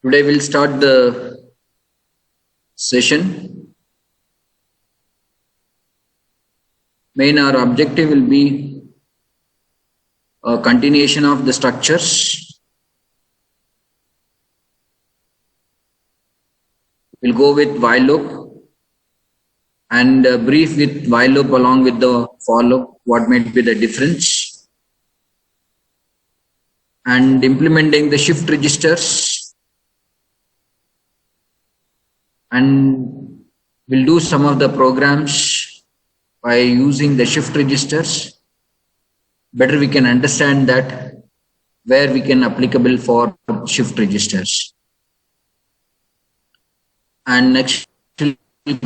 Today we'll start the session. Main our objective will be a continuation of the structures. We'll go with while loop and brief with while loop along with the for loop, what might be the difference, and implementing the shift registers, and we'll do some of the programs by using the shift registers. Better we can understand that where we can applicable for shift registers. And next we'll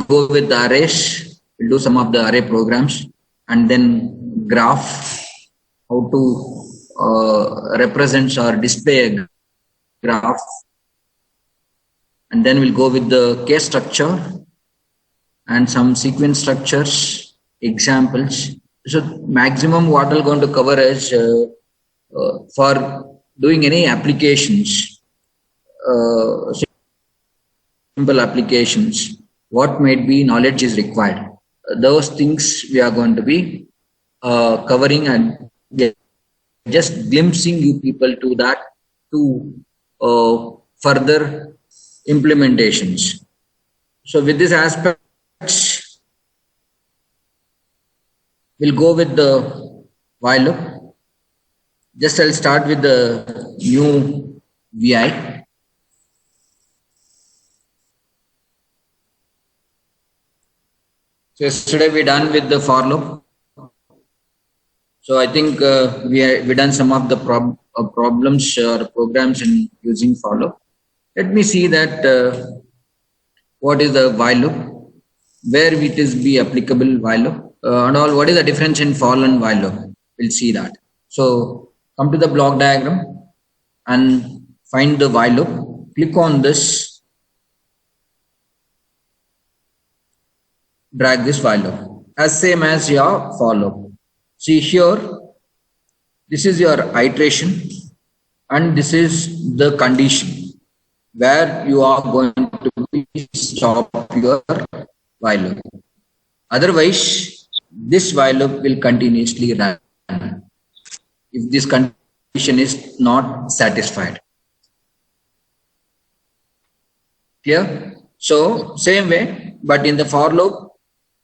go with the arrays. We'll do some of the array programs and then graph, how to represent or display a graph. And then we'll go with the case structure and some sequence structures, examples. So maximum what we're going to cover is for doing any applications, simple applications, what might be knowledge is required. Those things we are going to be covering, and just glimpsing you people to that to further implementations. So with this aspects, we'll go with the while loop. Just I'll start with the new VI. So yesterday we done with the for loop. So I think we done some of the problems or programs in using for loop. Let me see that what is the while loop, where it is be applicable while loop, and all. What is the difference in for and while loop? We'll see that. So come to the block diagram and find the while loop. Click on this. Drag this while loop as same as your for loop. See here, this is your iteration and this is the condition where you are going to be stop your while loop. Otherwise, this while loop will continuously run if this condition is not satisfied. Here, so same way, but in the for loop,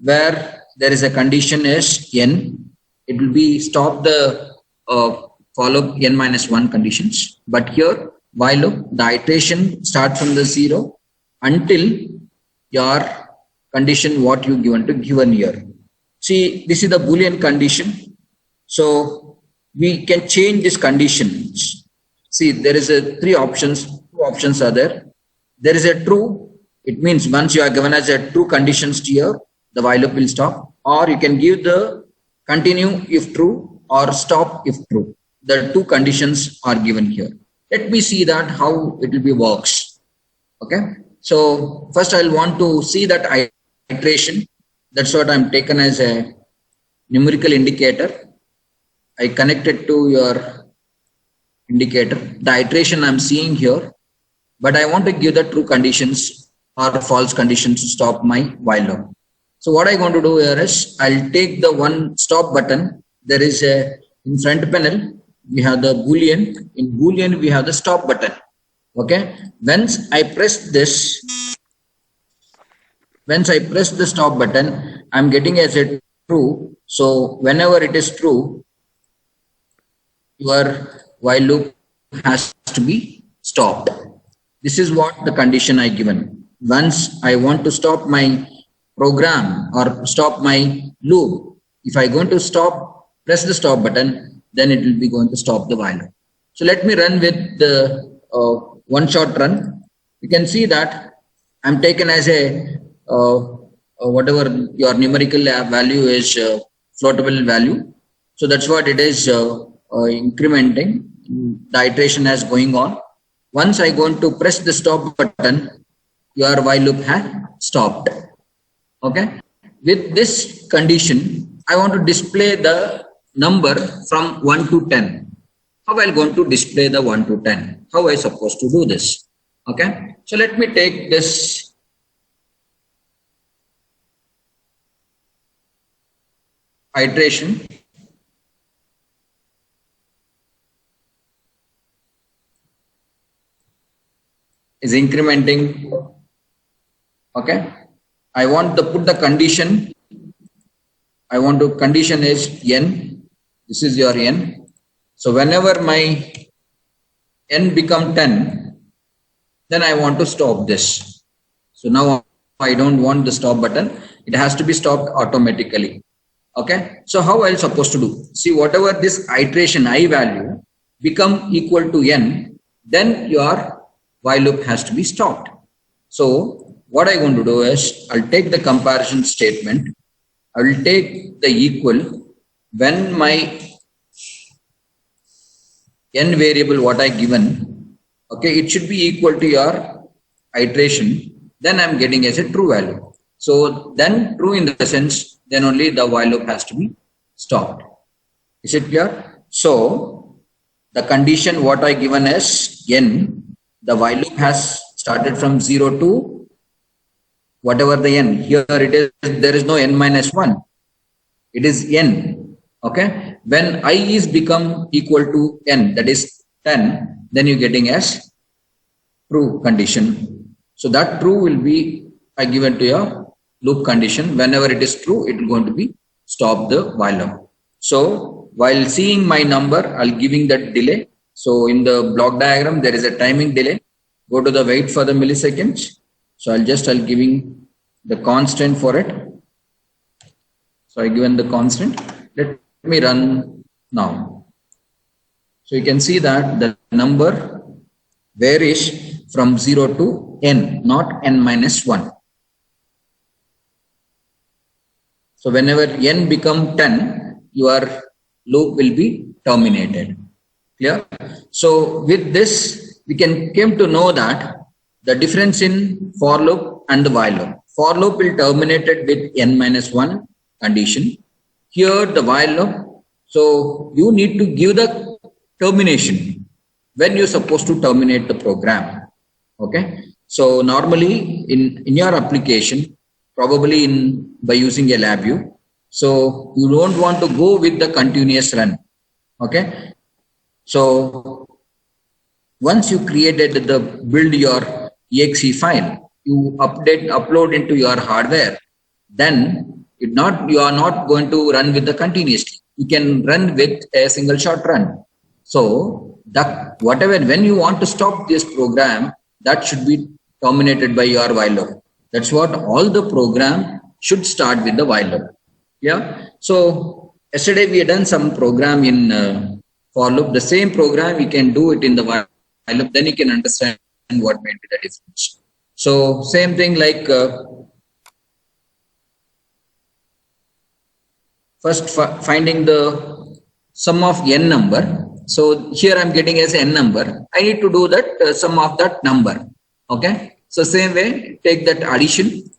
where there is a condition is n, it will be stop the for loop n minus 1 conditions. But here while loop, the iteration start from the 0 until your condition what you given here. See, this is the Boolean condition. So we can change these conditions. See, there is a two options are there. There is a true. It means once you are given as a true conditions to here, the while loop will stop, or you can give the continue if true or stop if true. The two conditions are given here. Let me see that how it will be works. Okay. So first I'll want to see that iteration. That's what I'm taken as a numerical indicator. I connected to your indicator. The iteration I'm seeing here, but I want to give the true conditions or false conditions to stop my while loop. So what I'm going to do here is I'll take the one stop button. There is a in front panel, we have the Boolean. In Boolean, we have the stop button. Okay. Once I press this, once I press the stop button, I'm getting as a true. So whenever it is true, your while loop has to be stopped. This is what the condition I given. Once I want to stop my program or stop my loop, if I going to press the stop button, then it will be going to stop the while loop. So let me run with the one shot run. You can see that I'm taken as a whatever your numerical value is floatable value. So that's what it is incrementing. The iteration is going on. Once I going to press the stop button, your while loop has stopped. Okay. With this condition, I want to display the number from 1 to 10. How am I going to display the 1 to 10? How am I supposed to do this? Okay, so let me take this iteration. Is incrementing. Okay, I want to put the condition. I want to condition is n. This is your n. So whenever my n become 10, then I want to stop this. So now I don't want the stop button. It has to be stopped automatically. Okay. So how I'm supposed to do? See, whatever this iteration I value become equal to n, then your while loop has to be stopped. So what I'm going to do is I'll take the comparison statement. I will take the equal when my n variable what I given, okay, it should be equal to your iteration, then I'm getting as a true value. So then true in the sense, then only the while loop has to be stopped. Is it clear? So the condition what I given as n, the while loop has started from 0 to whatever the n. Here it is, there is no n minus 1. It is n. Okay. When I is become equal to n, that is 10, then you're getting as true condition. So that true will be I given to your loop condition. Whenever it is true, it will going to be stop the while loop. So while seeing my number, I'll giving that delay. So in the block diagram, there is a timing delay. Go to the wait for the milliseconds. So I'll giving the constant for it. So I given the constant. Let me run now. So you can see that the number varies from 0 to n, not n minus 1. So whenever n become 10, your loop will be terminated. Clear? So with this, we can came to know that the difference in for loop and the while loop. For loop will terminated with n minus 1 condition. Here the while loop. So you need to give the termination when you're supposed to terminate the program. Okay. So normally in your application, probably by using a LabVIEW, so you don't want to go with the continuous run. Okay. So once you created the build your exe file, you upload into your hardware, then you are not going to run with the continuously. You can run with a single shot run. So when you want to stop this program, that should be terminated by your while loop. That's what all the program should start with the while loop. Yeah. So yesterday we had done some program in for loop. The same program we can do it in the while loop. Then you can understand what made the difference. So same thing like first finding the sum of n number. So here I'm getting as n number. I need to do that sum of that number. Okay. So same way, take that addition.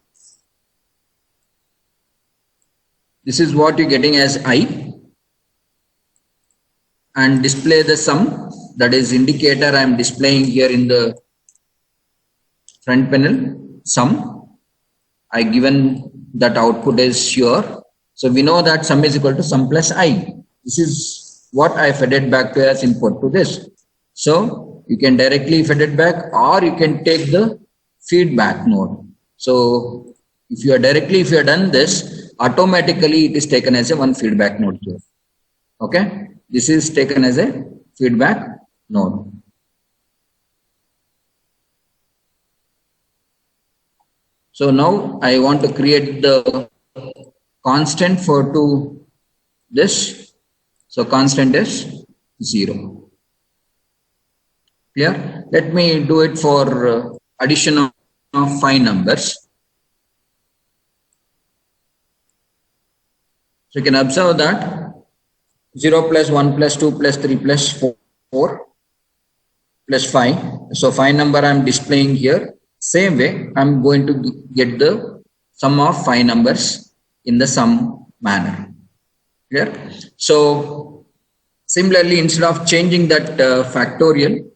This is what you're getting as I. And display the sum. That is indicator I'm displaying here in the front panel. Sum. I given that output is here. So we know that sum is equal to sum plus I. This is what I fed it back to as input to this. So you can directly fed it back, or you can take the feedback node. So if you are done this, automatically it is taken as a one feedback node here. Okay. This is taken as a feedback node. So now I want to create the constant to this. So constant is 0. Clear? Let me do it for addition of 5 numbers. So you can observe that 0 plus 1 plus 2 plus 3 plus 4 plus 5. So 5 number I am displaying here. Same way I am going to get the sum of 5 numbers in the sum manner. Clear? So similarly, instead of changing that factorial,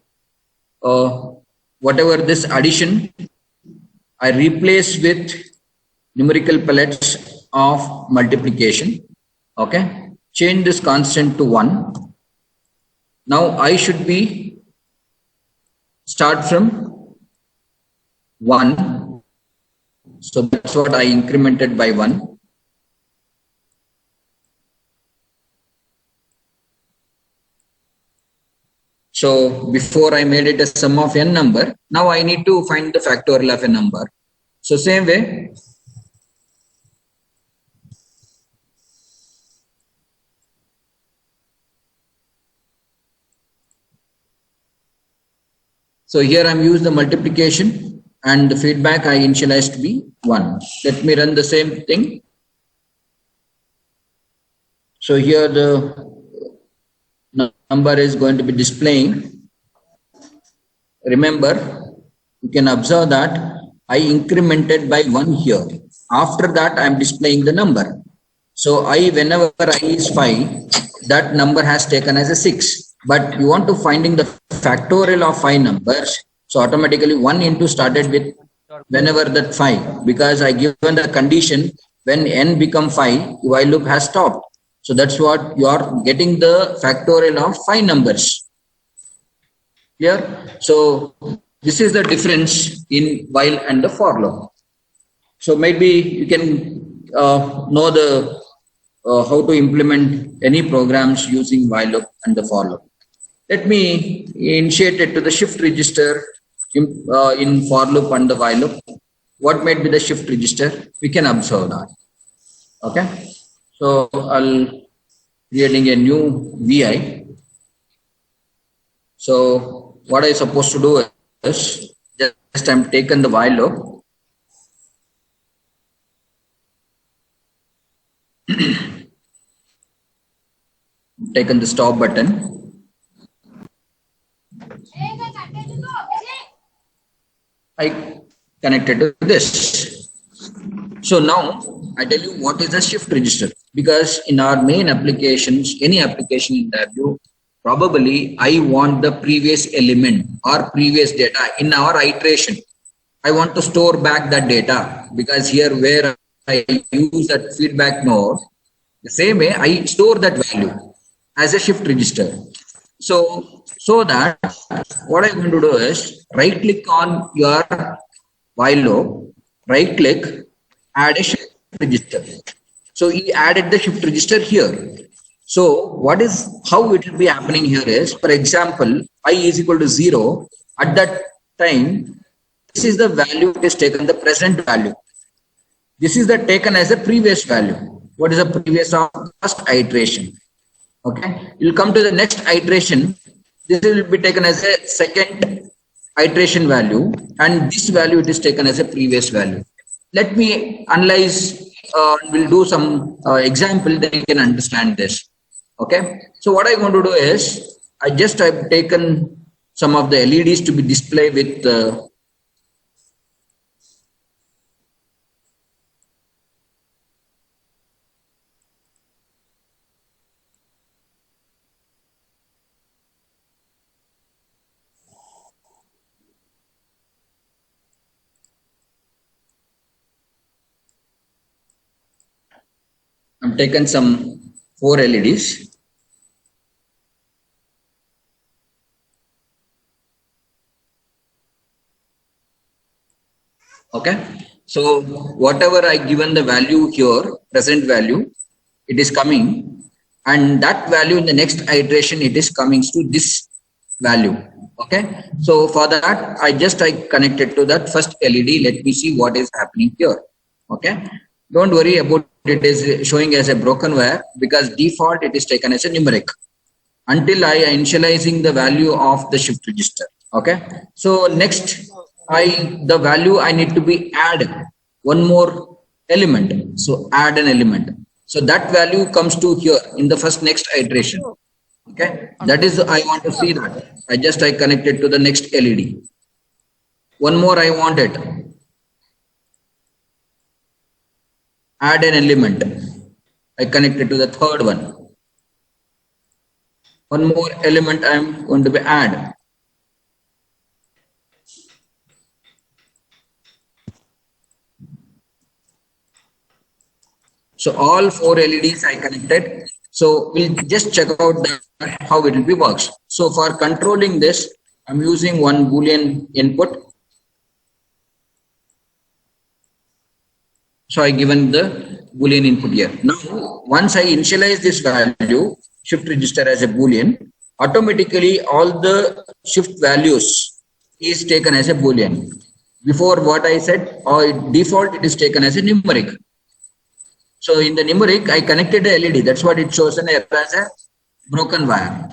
whatever this addition, I replace with numerical pellets of multiplication. Okay, change this constant to 1. Now I should be start from 1. So that's what I incremented by 1. So before I made it a sum of n number, now I need to find the factorial of a number. So same way, so here I'm using the multiplication and the feedback I initialized to be 1. Let me run the same thing. So here the number is going to be displaying. Remember, you can observe that I incremented by 1 here. After that, I am displaying the number. So whenever I is 5, that number has taken as a 6. But you want to finding the factorial of 5 numbers. So automatically 1 into started with whenever that 5. Because I given the condition when n become 5, while loop has stopped. So that's what you are getting the factorial of 5 numbers. Clear? So this is the difference in while and the for loop. So maybe you can know the how to implement any programs using while loop and the for loop. Let me initiate it to the shift register in for loop and the while loop. What might be the shift register? We can observe that. Okay. So I'll creating a new VI. So what I supposed to do is just I'm taken the while loop. Taken the stop button. I connected to this. So now I tell you what is the shift register, because in our main applications, any application in W, probably I want the previous element or previous data in our iteration. I want to store back that data, because here where I use that feedback node, the same way I store that value as a shift register. So that what I'm going to do is right click on your while loop, right click, add a shift register. So he added the shift register here. So how it will be happening here is, for example, I is equal to 0. At that time, this is the value it is taken, the present value. This is the taken as a previous value. What is the previous of first iteration? Okay, you'll come to the next iteration. This will be taken as a second iteration value, and this value it is taken as a previous value. Let me analyze. We'll do some example, then you can understand this. Okay. So what I'm going to do is I've taken some of the LEDs to be displayed with I'm taken some 4 LEDs. Okay. So whatever I given the value here, present value, it is coming, and that value in the next iteration, it is coming to this value. Okay. So for that, I connected to that first LED. Let me see what is happening here. Okay. Don't worry about it is showing as a broken wire, because default it is taken as a numeric until I initializing the value of the shift register. Okay. So next the value I need to be add one more element. So add an element. So that value comes to here in the next iteration. Okay. That is, I want to see that. I connected to the next LED. One more I want it. Add an element. I connected to the third one. One more element I am going to be add. So all 4 LEDs I connected. So we'll just check out that how it will be works. So for controlling this, I'm using one Boolean input. So I given the Boolean input here. Now, once I initialize this value, shift register as a Boolean, automatically all the shift values is taken as a Boolean. Before what I said, or default it is taken as a numeric. So in the numeric, I connected a LED. That's what it shows an error as a broken wire.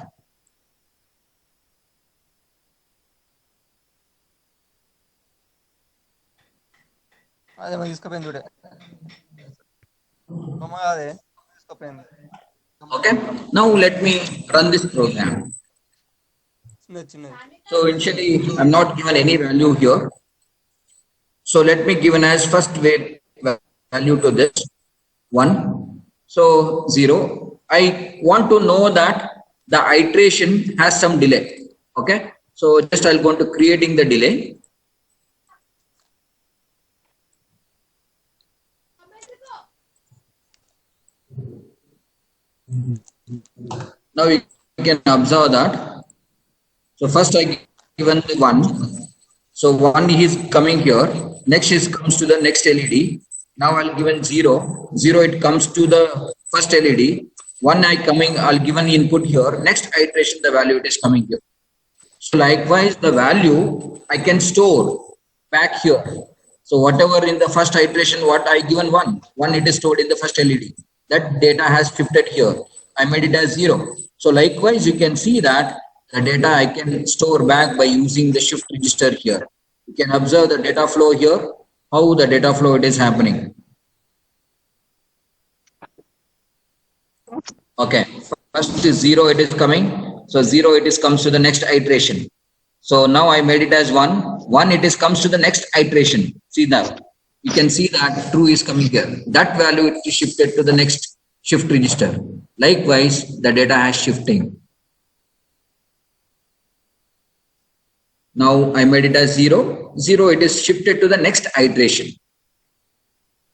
Okay. Now let me run this program. So initially, I'm not given any value here. So let me given as first value to this 1. So 0. I want to know that the iteration has some delay. Okay. So just I'll go to creating the delay. Now we can observe that. So first I given the 1. So 1 is coming here. Next is comes to the next LED. Now I'll given 0. 0 it comes to the first LED. 1 I'll given input here. Next iteration the value it is coming here. So likewise the value I can store back here. So whatever in the first iteration what I given 1 it is stored in the first LED. That data has shifted here. I made it as 0. So likewise you can see that the data I can store back by using the shift register here. You can observe the data flow here, how the data flow it is happening. Okay, first is 0 it is coming. So 0 it is comes to the next iteration. So now I made it as 1. 1 it is comes to the next iteration. See that? You can see that true is coming here. That value it is shifted to the next shift register. Likewise, the data has shifting. Now I made it as 0. 0 it is shifted to the next iteration.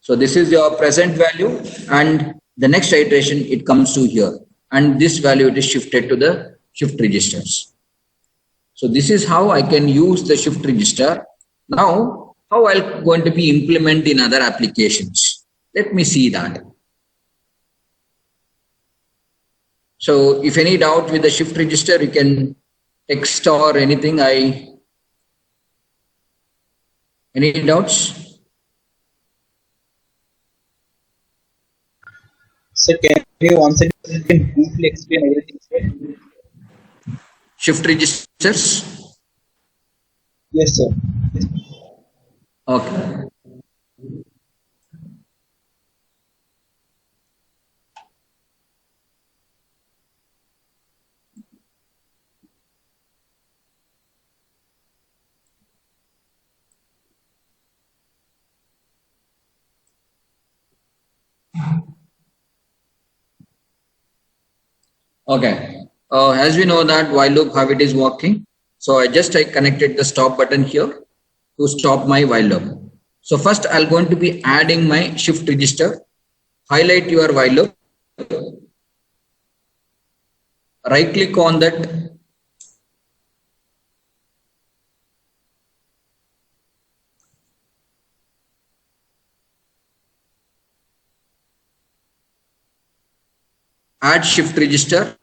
So this is your present value and the next iteration it comes to here. And this value it is shifted to the shift registers. So this is how I can use the shift register. Now how I'm going to be implement in other applications. Let me see that. So if any doubt with the shift register, you can text or anything. Any doubts? Sir, can you once again briefly explain everything, sir? Shift registers? Yes, sir. Okay. Okay. As we know that while loop, how it is working. So I connected the stop button here to stop my while loop. So first I'm going to be adding my shift register. Highlight your while loop. Right click on that. Add shift register.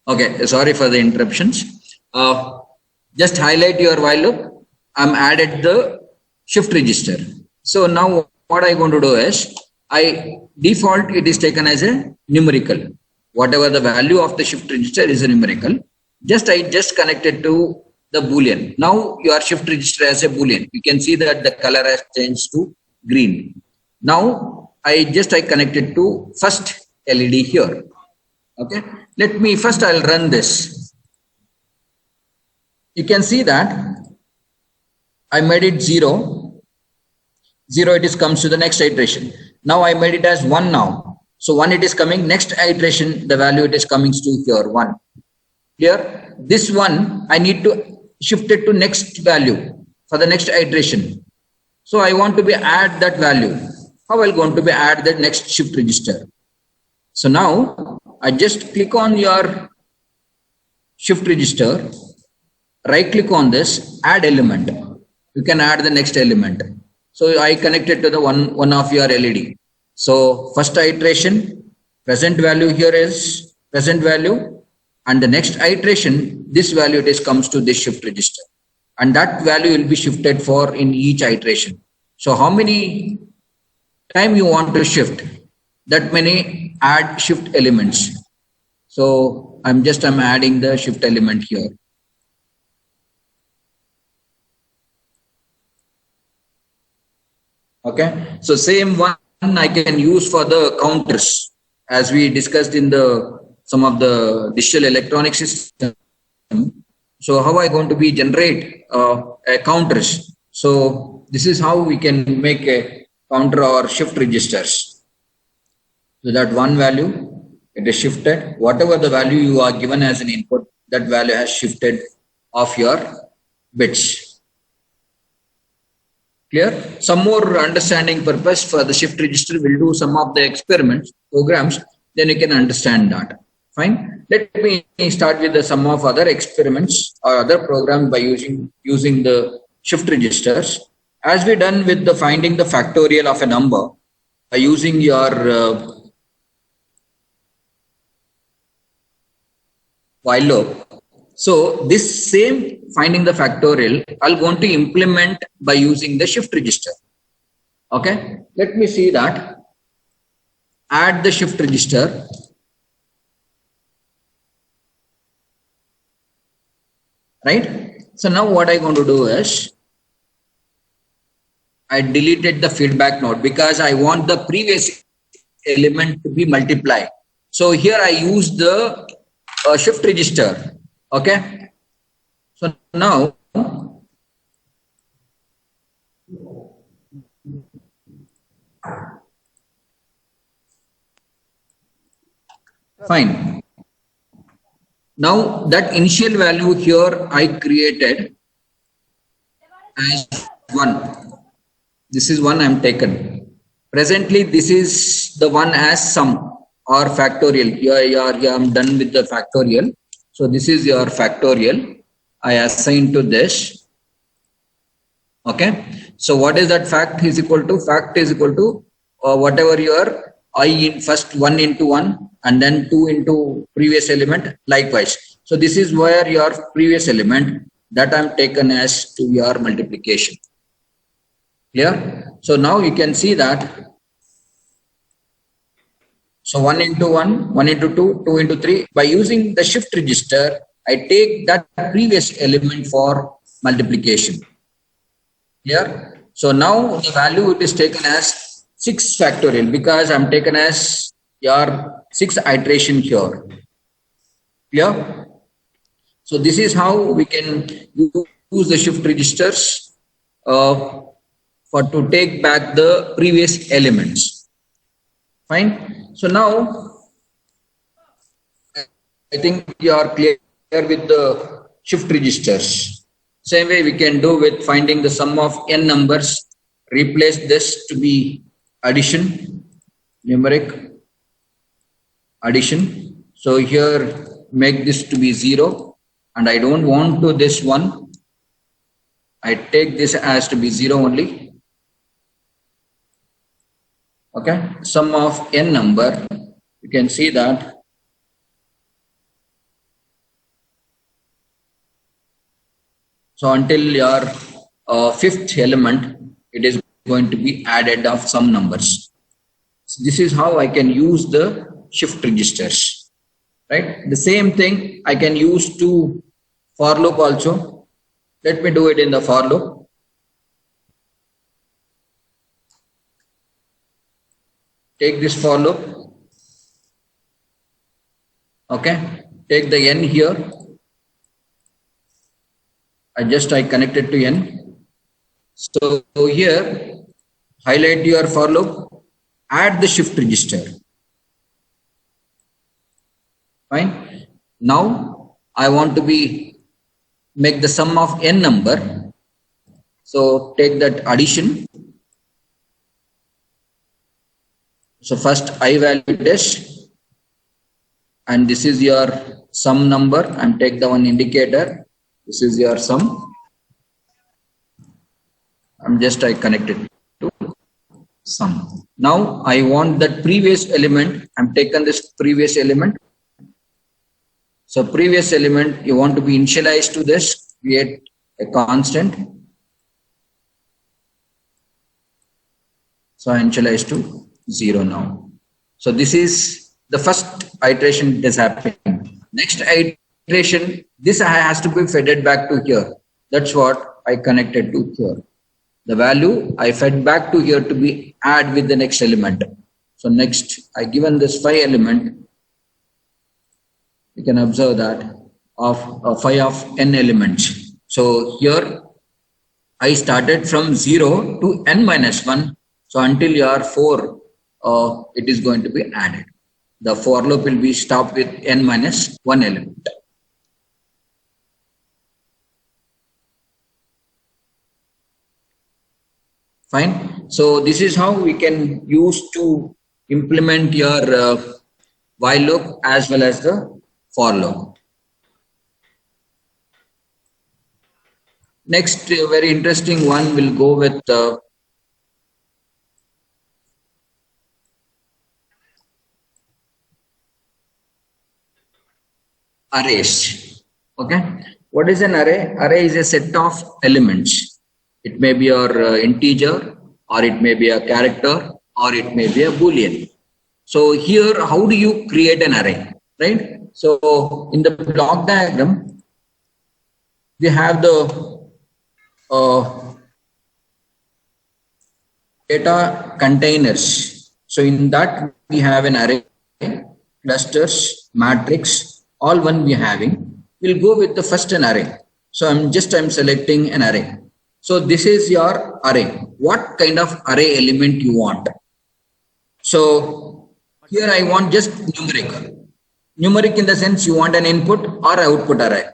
Okay, sorry for the interruptions. Just highlight your while loop. I'm added the shift register. So now what I'm going to do is, I default it is taken as a numerical whatever the value of the shift register is a numerical. I just connected to the Boolean. Now your shift register as a Boolean. You can see that the color has changed to green. Now I connected to first LED here. Okay. Let me first, I'll run this. You can see that I made it 0. 0 it is comes to the next iteration. Now I made it as 1 now. So 1 it is coming. Next iteration, the value it is coming to here 1. Here, this one I need to shift it to next value for the next iteration. So I want to be add that value. How I'm going to be add the next shift register? So now I just click on your shift register, right click on this, add element. You can add the next element. So I connected to the one of your LED. So first iteration, present value here is present value, and the next iteration, this value it is comes to this shift register, and that value will be shifted for in each iteration. So how many time you want to shift, that many add shift elements. So I'm adding the shift element here. Okay, so same one I can use for the counters, as we discussed in some of the digital electronic system. So how I going to be generate counters? So this is how we can make a counter or shift registers. So that one value, it is shifted. Whatever the value you are given as an input, that value has shifted of your bits. Clear? Some more understanding purpose for the shift register, we'll do some of the experiments, programs, then you can understand that. Fine. Let me start with some of other experiments or other programs by using the shift registers. As we done with the finding the factorial of a number by using your while loop. So this same finding the factorial, I'm going to implement by using the shift register. Okay. Let me see that. Add the shift register. Right. So now what I'm going to do is I deleted the feedback node because I want the previous element to be multiplied. So here I use the shift register. Okay. So now fine. Now that initial value here I created as 1. This is 1 I'm taken. Presently this is the one as sum or factorial. Here I'm done with the factorial. So this is your factorial. I assign to this. Okay. So what is that fact is equal to? Fact is equal to whatever your I in first 1 into 1 and then 2 into previous element likewise. So this is where your previous element that I'm taken as to your multiplication. Clear? So now you can see that. So 1 into 1, 1 into 2, 2 into 3. By using the shift register, I take that previous element for multiplication. Clear? So now the value it is taken as 6 factorial because I'm taken as your 6 iteration here. Clear? So this is how we can use the shift registers for to take back the previous elements. Fine. So now I think you are clear with the shift registers. Same way we can do with finding the sum of n numbers. Replace this to be addition, numeric addition. So here make this to be 0 and I don't want to this one. I take this as to be 0 only. Okay, sum of n number, you can see that so until your fifth element, it is going to be added of some numbers. So this is how I can use the shift registers. right? The same thing I can use to for loop also. Let me do it in the for loop. Take this for loop. Okay. Take the n here. I connect it to n. So here, highlight your for loop, add the shift register. Fine. Now I want to make the sum of n number. So take that addition. So first I value dash, and this is your sum number, and take the one indicator. This is your sum. I connected to sum. Now I want that previous element. I'm taken this previous element. So previous element, you want to be initialized to this, create a constant. So I initialize to 0 now. So this is the first iteration that is happening. Next iteration, this has to be fed back to here. That's what I connected to here. The value I fed back to here to be add with the next element. So next, I given this 5 element. You can observe that of 5 of n elements. So here I started from 0 to n minus 1. So until your 4, it is going to be added. The for loop will be stopped with n minus 1 element. Fine. So this is how we can use to implement your while loop as well as the for loop. Next, very interesting one will go with arrays. Okay. What is an array? Array is a set of elements. It may be your integer, or it may be a character, or it may be a boolean. So here, how do you create an array, right? So in the block diagram, we have the data containers. So in that we have an array, clusters, matrix, all one we are having. We'll go with the first an array. So I'm selecting an array. So this is your array. What kind of array element you want? So here I want just numeric. Numeric in the sense you want an input or output array.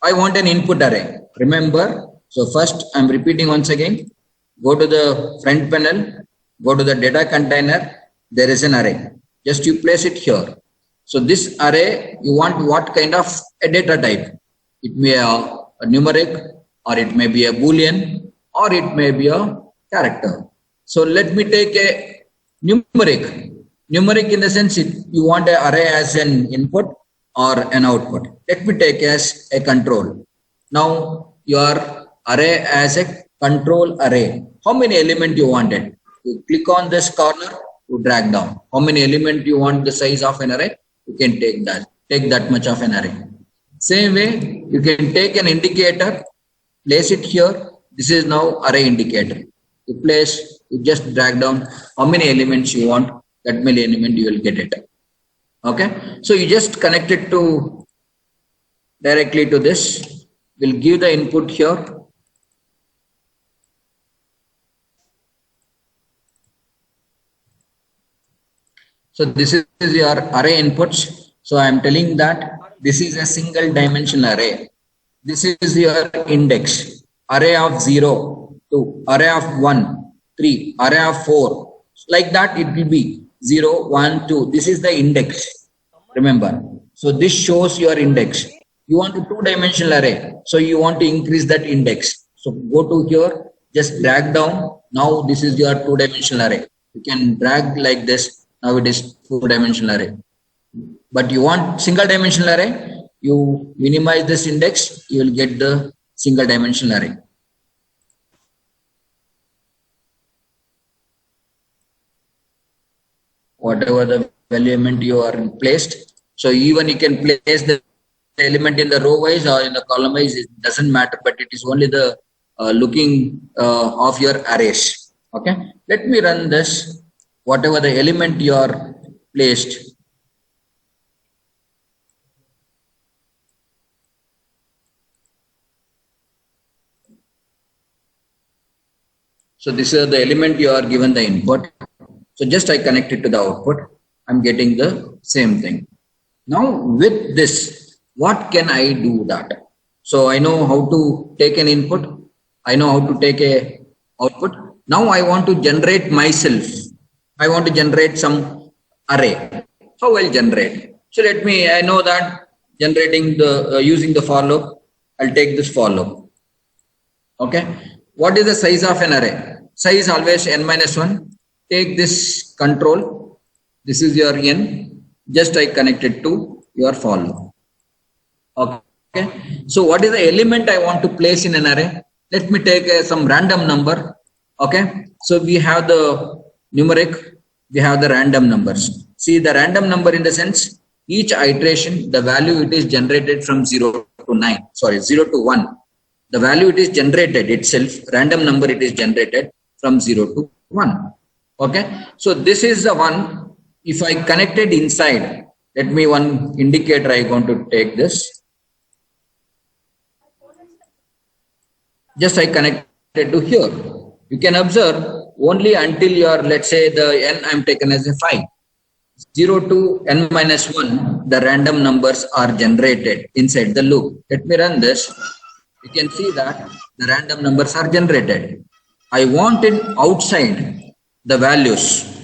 I want an input array. Remember, so first I'm repeating once again. Go to the front panel, go to the data container. There is an array. Just you place it here. So this array, you want what kind of a data type? It may be a numeric, or it may be a boolean, or it may be a character. So let me take a numeric. Numeric in the sense you want an array as an input or an output. Let me take as a control. Now your array as a control array. How many elements you wanted? You click on this corner to drag down. How many elements you want the size of an array? You can take that much of an array. Same way, you can take an indicator, place it here. This is now array indicator. You just drag down how many elements you want. That many element you will get it. Okay. So you just connect it to directly to this. We'll give the input here. So this is your array inputs. So I am telling that this is a single dimensional array. This is your index. Array of 0, 2, array of 1, 3, array of 4. Like that it will be 0, 1, 2. This is the index. Remember. So this shows your index. You want a 2-dimensional array. So you want to increase that index. So go to here, just drag down. Now this is your 2-dimensional array. You can drag like this. Now it is 2-dimensional array. But you want single dimensional array, you minimize this index, you will get the single dimensional array. Whatever the element you are placed. So even you can place the element in the row wise or in the column wise, it doesn't matter, but it is only the looking of your arrays. Okay, let me run this. Whatever the element you are placed. So this is the element you are given the input. So just I connect it to the output. I'm getting the same thing. Now with this, what can I do that? So I know how to take an input. I know how to take a output. Now I want to generate myself. I want to generate some array. How I'll generate? So let me, I know that generating the, using the for loop, I'll take this for loop. Okay. What is the size of an array? Size always n minus 1. Take this control. This is your n. Just I connect it to your for loop. Okay. So what is the element I want to place in an array? Let me take some random number. Okay. So we have the numeric, we have the random numbers. See the random number in the sense, each iteration, the value it is generated from 0 to 9, sorry, 0 to 1. The value it is generated itself, random number it is generated from 0 to 1. Okay. So this is the one, if I connected inside, let me one indicator I going to take this. Just I connected to here. You can observe only until your, let's say the n I'm taken as a 5. 0 to n minus 1, the random numbers are generated inside the loop. Let me run this. You can see that the random numbers are generated. I want it outside the values.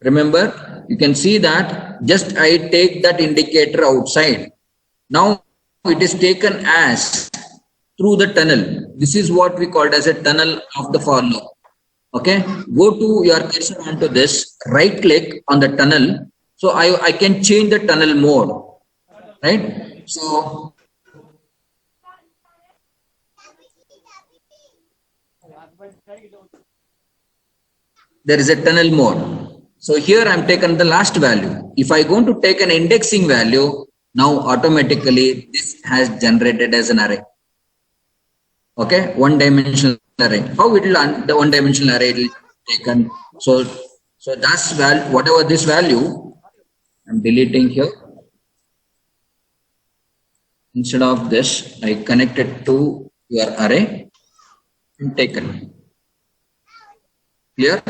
Remember, you can see that just I take that indicator outside. Now it is taken as through the tunnel. This is what we called as a tunnel of the for loop. Okay, go to your cursor onto this, right click on the tunnel. So I can change the tunnel mode, right? So there is a tunnel mode. So here I'm taken the last value. If I go to take an indexing value, now automatically this has generated as an array. Okay, one dimensional array. How it will the one dimensional array will taken. So that's value, whatever this value, I'm deleting here. Instead of this, I connect it to your array and taken. Clear?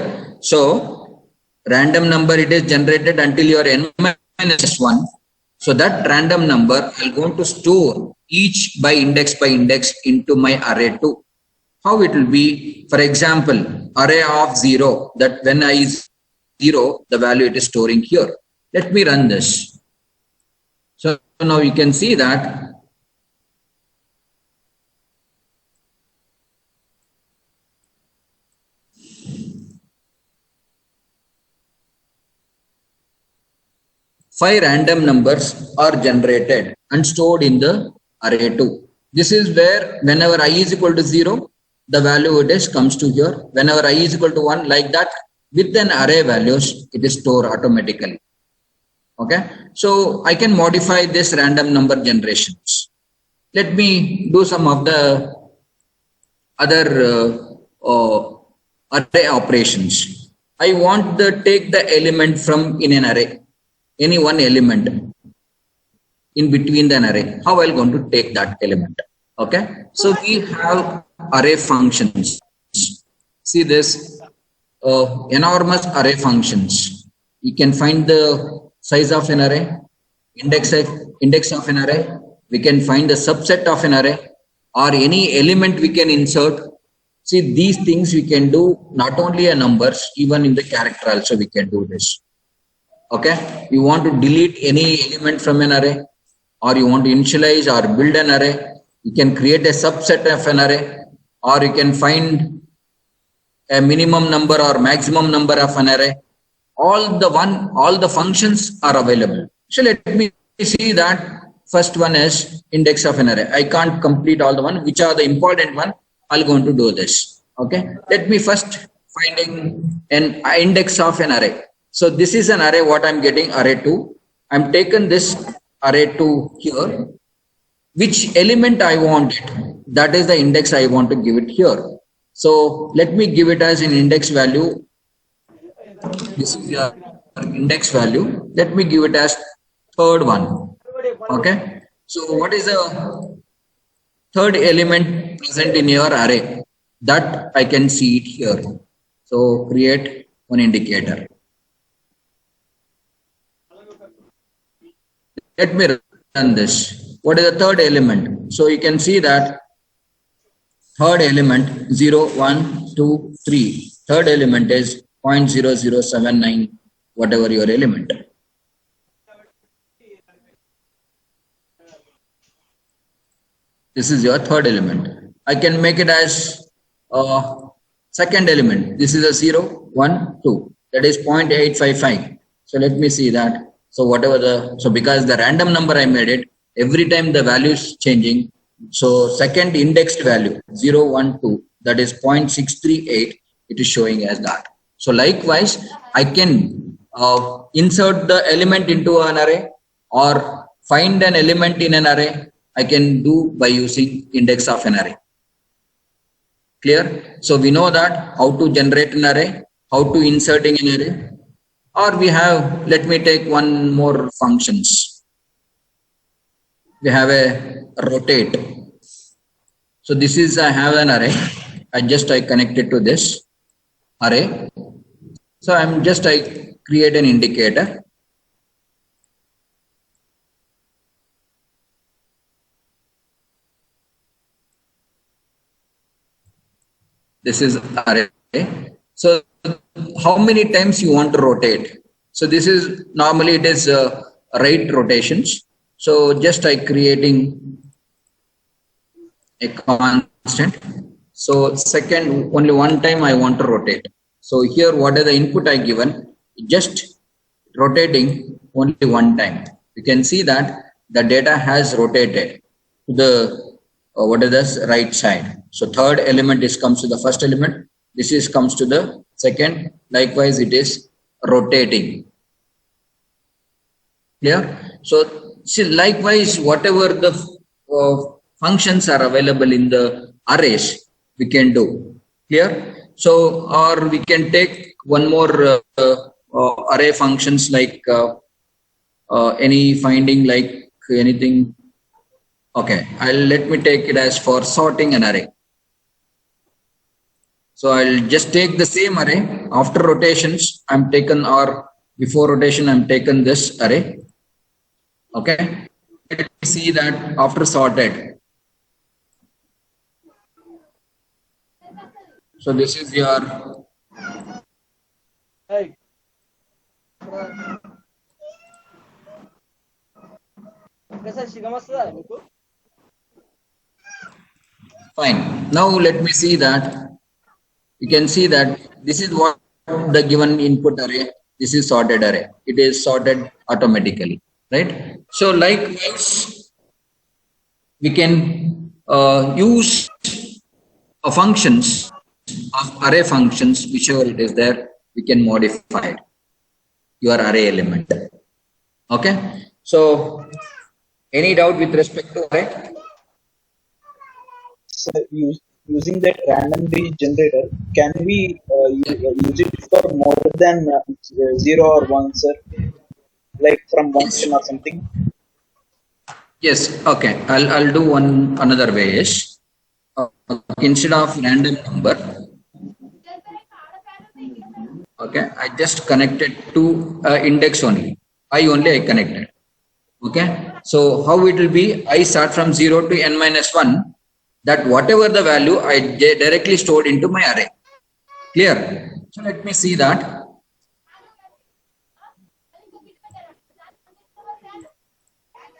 So random number it is generated until your n minus 1. So that random number I'm going to store each by index into my array 2. How it will be? For example, array of 0, that when I is 0, the value it is storing here. Let me run this. So now you can see that five random numbers are generated and stored in the array 2. This is where whenever I is equal to 0, the value it is comes to here. Whenever I is equal to 1, like that, with an array values, it is stored automatically. Okay. So I can modify this random number generations. Let me do some of the other array operations. I want to take the element from in an array, any one element in between the array. How I'm going to take that element? Okay. So we have array functions. See this enormous array functions. You can find the size of an array, index of an array. We can find the subset of an array or any element we can insert. See, these things we can do not only a numbers, even in the character also we can do this. Okay. You want to delete any element from an array, or you want to initialize or build an array. You can create a subset of an array, or you can find a minimum number or maximum number of an array. All the functions are available. So let me see that first one is index of an array. I can't complete all the one, which are the important one. I'll going to do this. Okay. Let me first finding an index of an array. So this is an array what I'm getting, array 2. I'm taken this array to here. Which element I want it, that is the index I want to give it here. So let me give it as an index value. This is your index value. Let me give it as third one. Okay. So what is the third element present in your array? That I can see it here. So create one indicator. Let me run this. What is the third element? So you can see that third element 0, 1, 2, 3. Third element is 0.0079, whatever your element. This is your third element. I can make it as second element. This is a 0, 1, 2. That is 0.855. So let me see that. So whatever so because the random number I made it, every time the value is changing. So second indexed value 0, 1, 2, that is 0.638. It is showing as that. So likewise, I can insert the element into an array or find an element in an array. I can do by using index of an array. Clear? So we know that how to generate an array, how to inserting an array, or we have, let me take one more functions. We have a rotate. So this is, I have an array. I connect it to this array. So I create an indicator. This is array. So how many times you want to rotate? So this is normally it is right rotations. So just creating a constant. So second, only one time I want to rotate. So here what is the input I given? Just rotating only one time. You can see that the data has rotated to the what is this right side. So third element comes to the first element. This comes to the second. Likewise, it is rotating. Clear? So see, likewise, whatever the functions are available in the arrays, we can do. Clear? So, or we can take one more array functions like any finding, like anything. Okay, let me take it as for sorting an array. So I'll just take the same array. After rotations, I'm taken, or before rotation, I'm taken this array. Okay, let me see that after sorted. So this is your fine. Now let me see that. You can see that this is what the given input array. This is sorted array. It is sorted automatically, right? So likewise, we can use functions of array functions, whichever it is there, we can modify your array element. Okay. So any doubt with respect to array? So using that randomly generator, can we use it for more than 0 or 1, sir? Like from 1 or something? Yes. Okay. I'll do another way is instead of random number. Okay. I just connected to index only. I connected. Okay. So how it will be? I start from 0 to n minus 1. That whatever the value I directly stored into my array. Clear? So let me see that.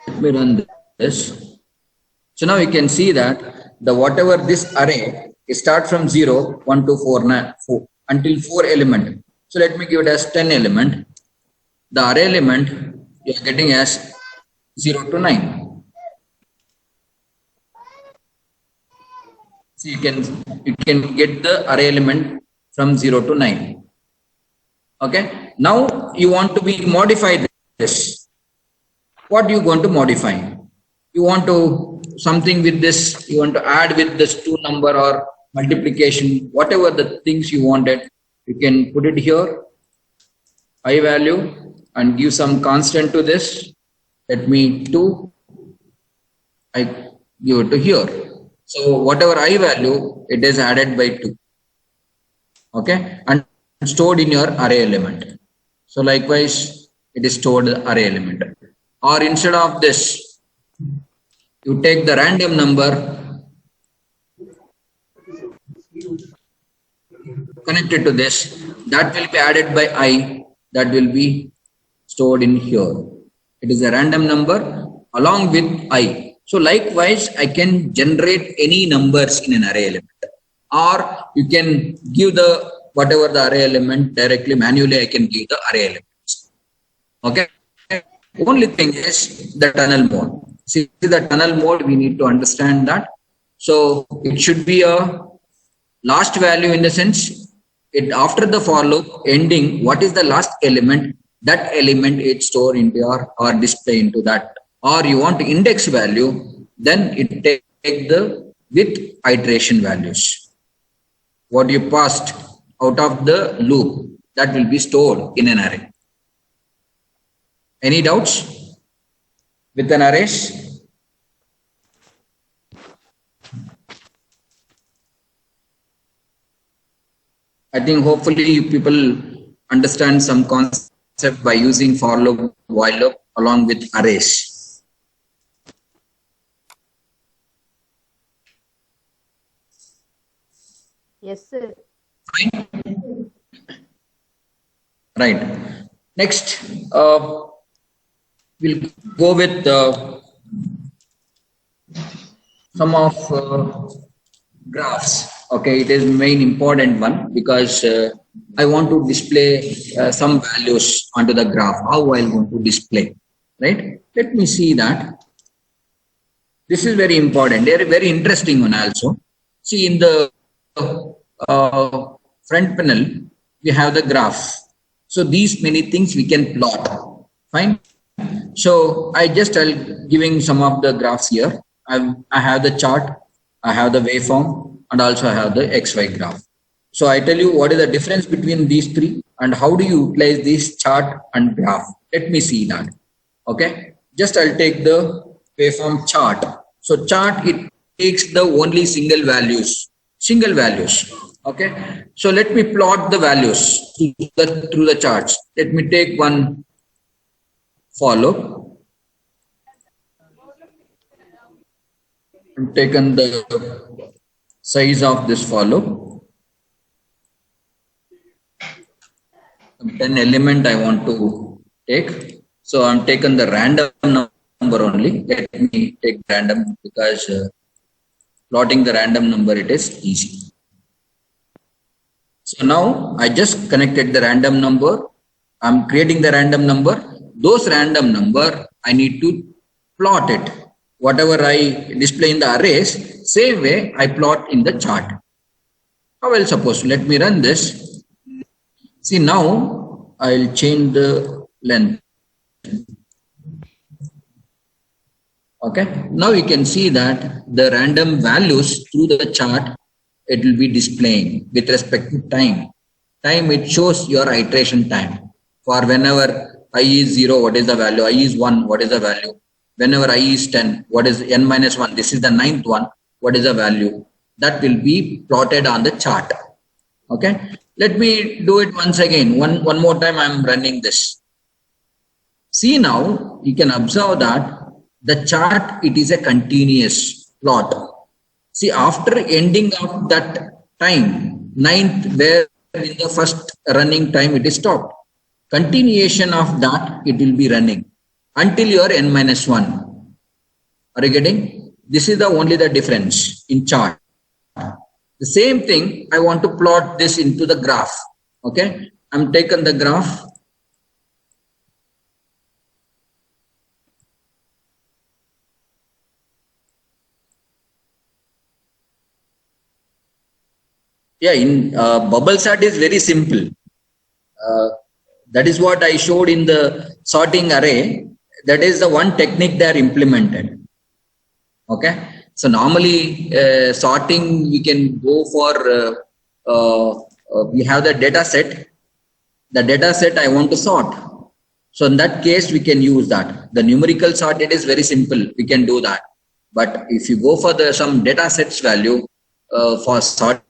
Let me run this. So now you can see that the whatever this array start from 0, 1, 2, 4 until 4 element. So let me give it as 10 element. The array element you are getting as 0 to 9. So you can get the array element from 0 to 9. Okay. Now you want to be modify this. what you going to modify? You want to something with this, you want to add with this 2 number or multiplication, whatever the things you wanted, you can put it here, I value, and give some constant to this. Let me 2, I give it to here. So whatever I value, it is added by 2. Okay, and stored in your array element. So likewise, it is stored in the array element. Or instead of this, you take the random number, connect it to this, that will be added by I, that will be stored in here. It is a random number along with I. So likewise, I can generate any numbers in an array element, or you can give the whatever the array element directly manually. I can give the array elements. Okay. Only thing is the tunnel mode. See the tunnel mode, we need to understand that. So it should be a last value in the sense it after the for loop ending, what is the last element? That element is stored into your or display into that. Or you want index value, then it take the with iteration values. What you passed out of the loop, that will be stored in an array. Any doubts with an arrays? I think hopefully you people understand some concept by using for loop, while loop along with arrays. Yes, sir. Right. Next, we'll go with some of graphs. Okay, it is main important one because I want to display some values onto the graph. How I want to display, right? Let me see that. This is very important. They are very interesting one also. See in the front panel, we have the graph. So these many things we can plot. Fine. So I just giving some of the graphs here. I have the chart, I have the waveform, and also I have the XY graph. So I tell you what is the difference between these three and how do you utilize this chart and graph. Let me see that. Okay. Just I'll take the waveform chart. So chart, it takes the only single values. Okay. So let me plot the values through the charts. Let me take one follow. I've taken the size of this follow. 10 element I want to take. So I'm taken the random number only. Let me take random because plotting the random number, it is easy. So now I just connected the random number. I'm creating the random number. Those random number, I need to plot it. Whatever I display in the arrays, same way I plot in the chart. How well suppose, let me run this. See now, I'll change the length. Okay, now you can see that the random values through the chart, it will be displaying with respect to time. Time, it shows your iteration time. For whenever I is 0, what is the value? I is 1, what is the value? Whenever I is 10, what is n minus 1? This is the 9th one. What is the value? That will be plotted on the chart. Okay. Let me do it once again. One more time I am running this. See now, you can observe that the chart, it is a continuous plot. See, after ending of that time, 9th, where in the first running time it is stopped. Continuation of that, it will be running until your n minus 1. Are you getting? This is the only the difference in chart. The same thing, I want to plot this into the graph. Okay. I'm taken the graph. Yeah, in bubble sort is very simple. That is what I showed in the sorting array. that is the one technique they are implemented. Okay. So normally sorting, we can go for, we have the data set. The data set I want to sort. So in that case, we can use that. The numerical sort, it is very simple. We can do that. But if you go for some data sets value for sorting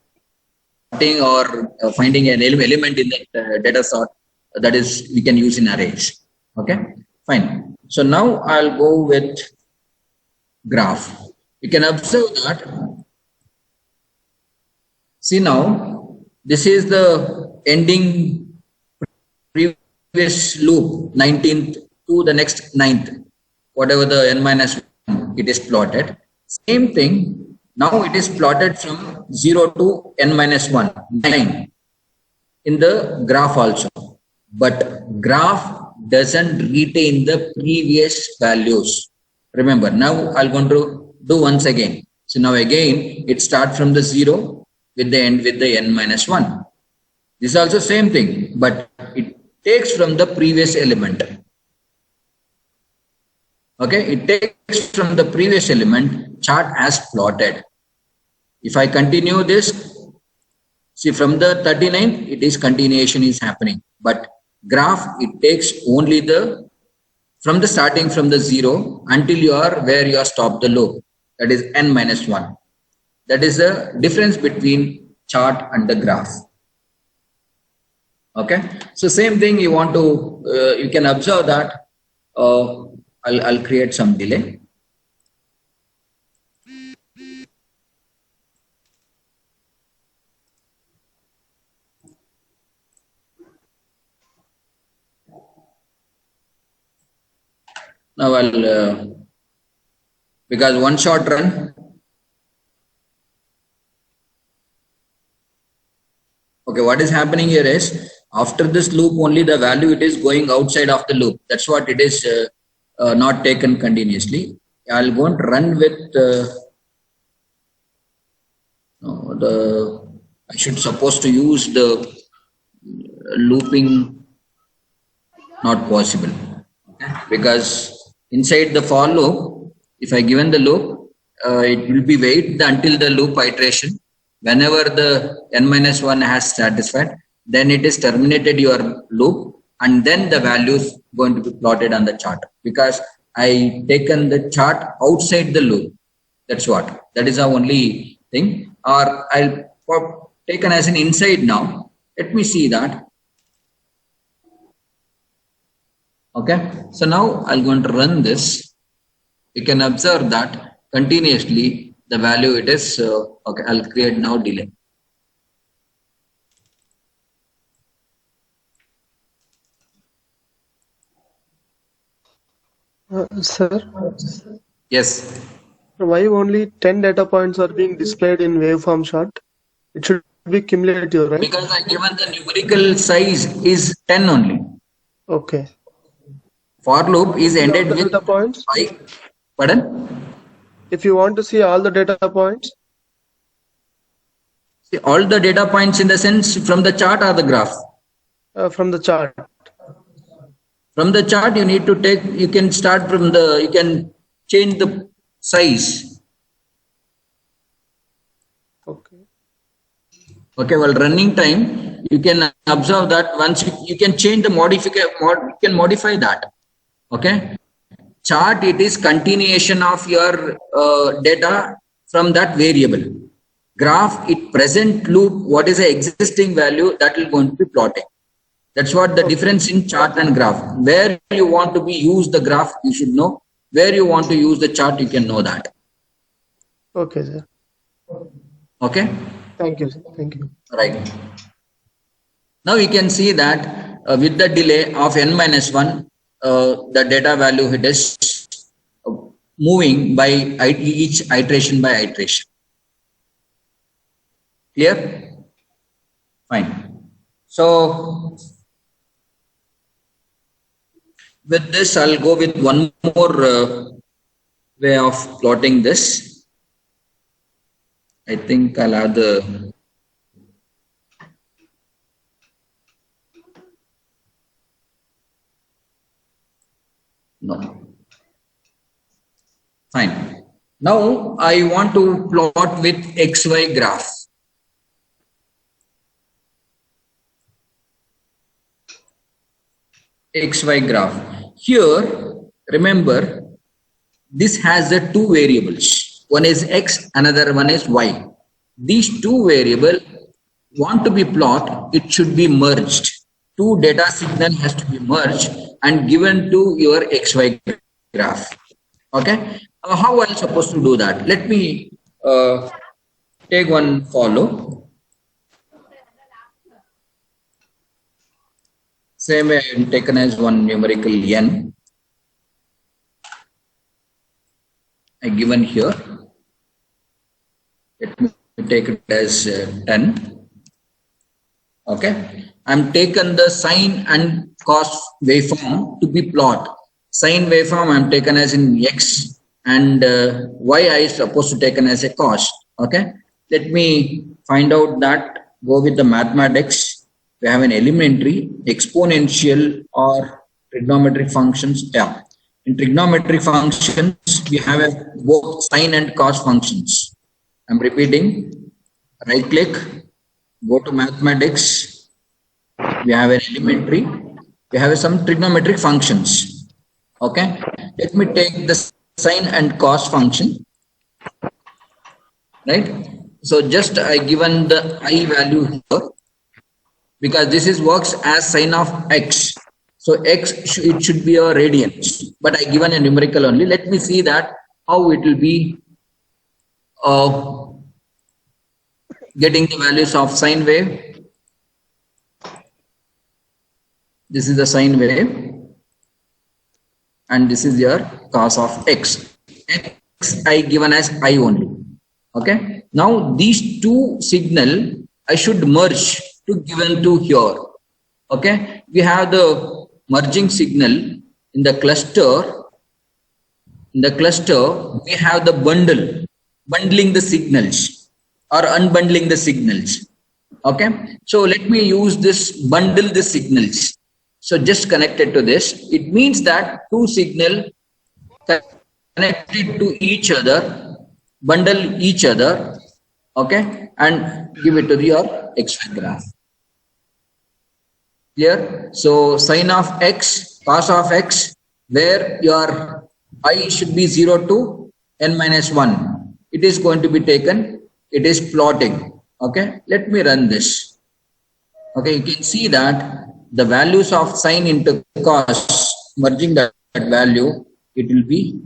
or finding an element in the data sort, that is, we can use in arrays. Okay, fine. So now I'll go with graph. You can observe that. See now, this is the ending previous loop, 19th to the next 9th, whatever the n minus 1, it is plotted. Same thing, now it is plotted from 0 to n minus 1, 9 in the graph also. But graph doesn't retain the previous values. Remember, now I'm going to do once again. So now again, it starts from the 0 with the end with the n minus 1. This is also same thing, but it takes from the previous element. Okay, it takes from the previous element chart as plotted. If I continue this, see from the 39, it is continuation is happening. But graph, it takes only the from the starting from the 0 until you are where you are stopped the loop. That is n minus 1. That is the difference between chart and the graph. Okay, so same thing you want to, you can observe that. I'll create some delay. Now I'll, because one shot run. Okay, what is happening here is, after this loop only the value it is going outside of the loop. That's what it is not taken continuously. I'll go and run with I should suppose to use the looping, not possible. Because inside the for loop, if I given the loop, it will be wait until the loop iteration. Whenever the n minus 1 has satisfied, then it is terminated your loop, and then the value is going to be plotted on the chart, because I taken the chart outside the loop. That's what. That is the only thing. Or I'll taken as an inside now. Let me see that. Okay. So now I'm going to run this. You can observe that continuously the value it is. Okay, I'll create now delay. Sir, Yes. why only 10 data points are being displayed in waveform chart? It should be cumulative, right? Because I given the numerical size is 10 only. Okay. For loop is ended All the with data points? 5. Pardon? If you want to see all the data points, See, all the data points in the sense from the chart or the graph? from the chart. From the chart you need to take, you can start from the, you can change the size. Okay. Okay, while running time, you can observe that once you can change the you can modify that. Okay. Chart, it is continuation of your data from that variable. Graph, it present loop, what is the existing value that will going to be plotting. That's what the difference in chart and graph. Where you want to be use the graph, you should know. Where you want to use the chart, you can know that. Okay, sir. Okay. Thank you, sir. Thank you. Right. Now we can see that with the delay of n minus 1, the data value it is moving by each iteration by iteration. Clear? Fine. So with this, I'll go with one more way of plotting this. I think I'll have the no. Now I want to plot with XY graph. XY graph. Here, remember, this has the two variables. One is X, another one is Y. These two variables want to be plot, it should be merged. Two data signal has to be merged and given to your XY graph. Okay. How am I supposed to do that? Let me take one follow. Same way taken as one numerical n. I given here. Let me take it as 10. Okay. I'm taken the sine and cos waveform to be plot. Sine waveform I'm taken as in x and y I is supposed to taken as a cos. Okay. Let me find out that. Go with the mathematics. We have an elementary, exponential or trigonometric functions. Yeah. In trigonometric functions, we have both sine and cos functions. I'm repeating. Right click, go to mathematics. We have an elementary. We have some trigonometric functions. Okay. Let me take the sine and cos function. Right. So just I given the I value here because this is works as sine of x. So x it should be a radians, but I given a numerical only. Let me see that how it will be getting the values of sine wave. This is the sine wave and this is your cos of x. X I given as I only. Okay. Now these two signal I should merge to given to here. Okay. We have the merging signal in the cluster. In the cluster, we have the bundling the signals or unbundling the signals. Okay. So let me use this bundle the signals. So just connected to this, it means that two signal connected to each other, bundle each other. Okay. And give it to your XY graph. Clear? So sine of x, cos of x, where your I should be 0 to n minus 1. It is going to be taken. It is plotting. Okay. Let me run this. Okay. You can see that the values of sine into cos, merging that value, it will be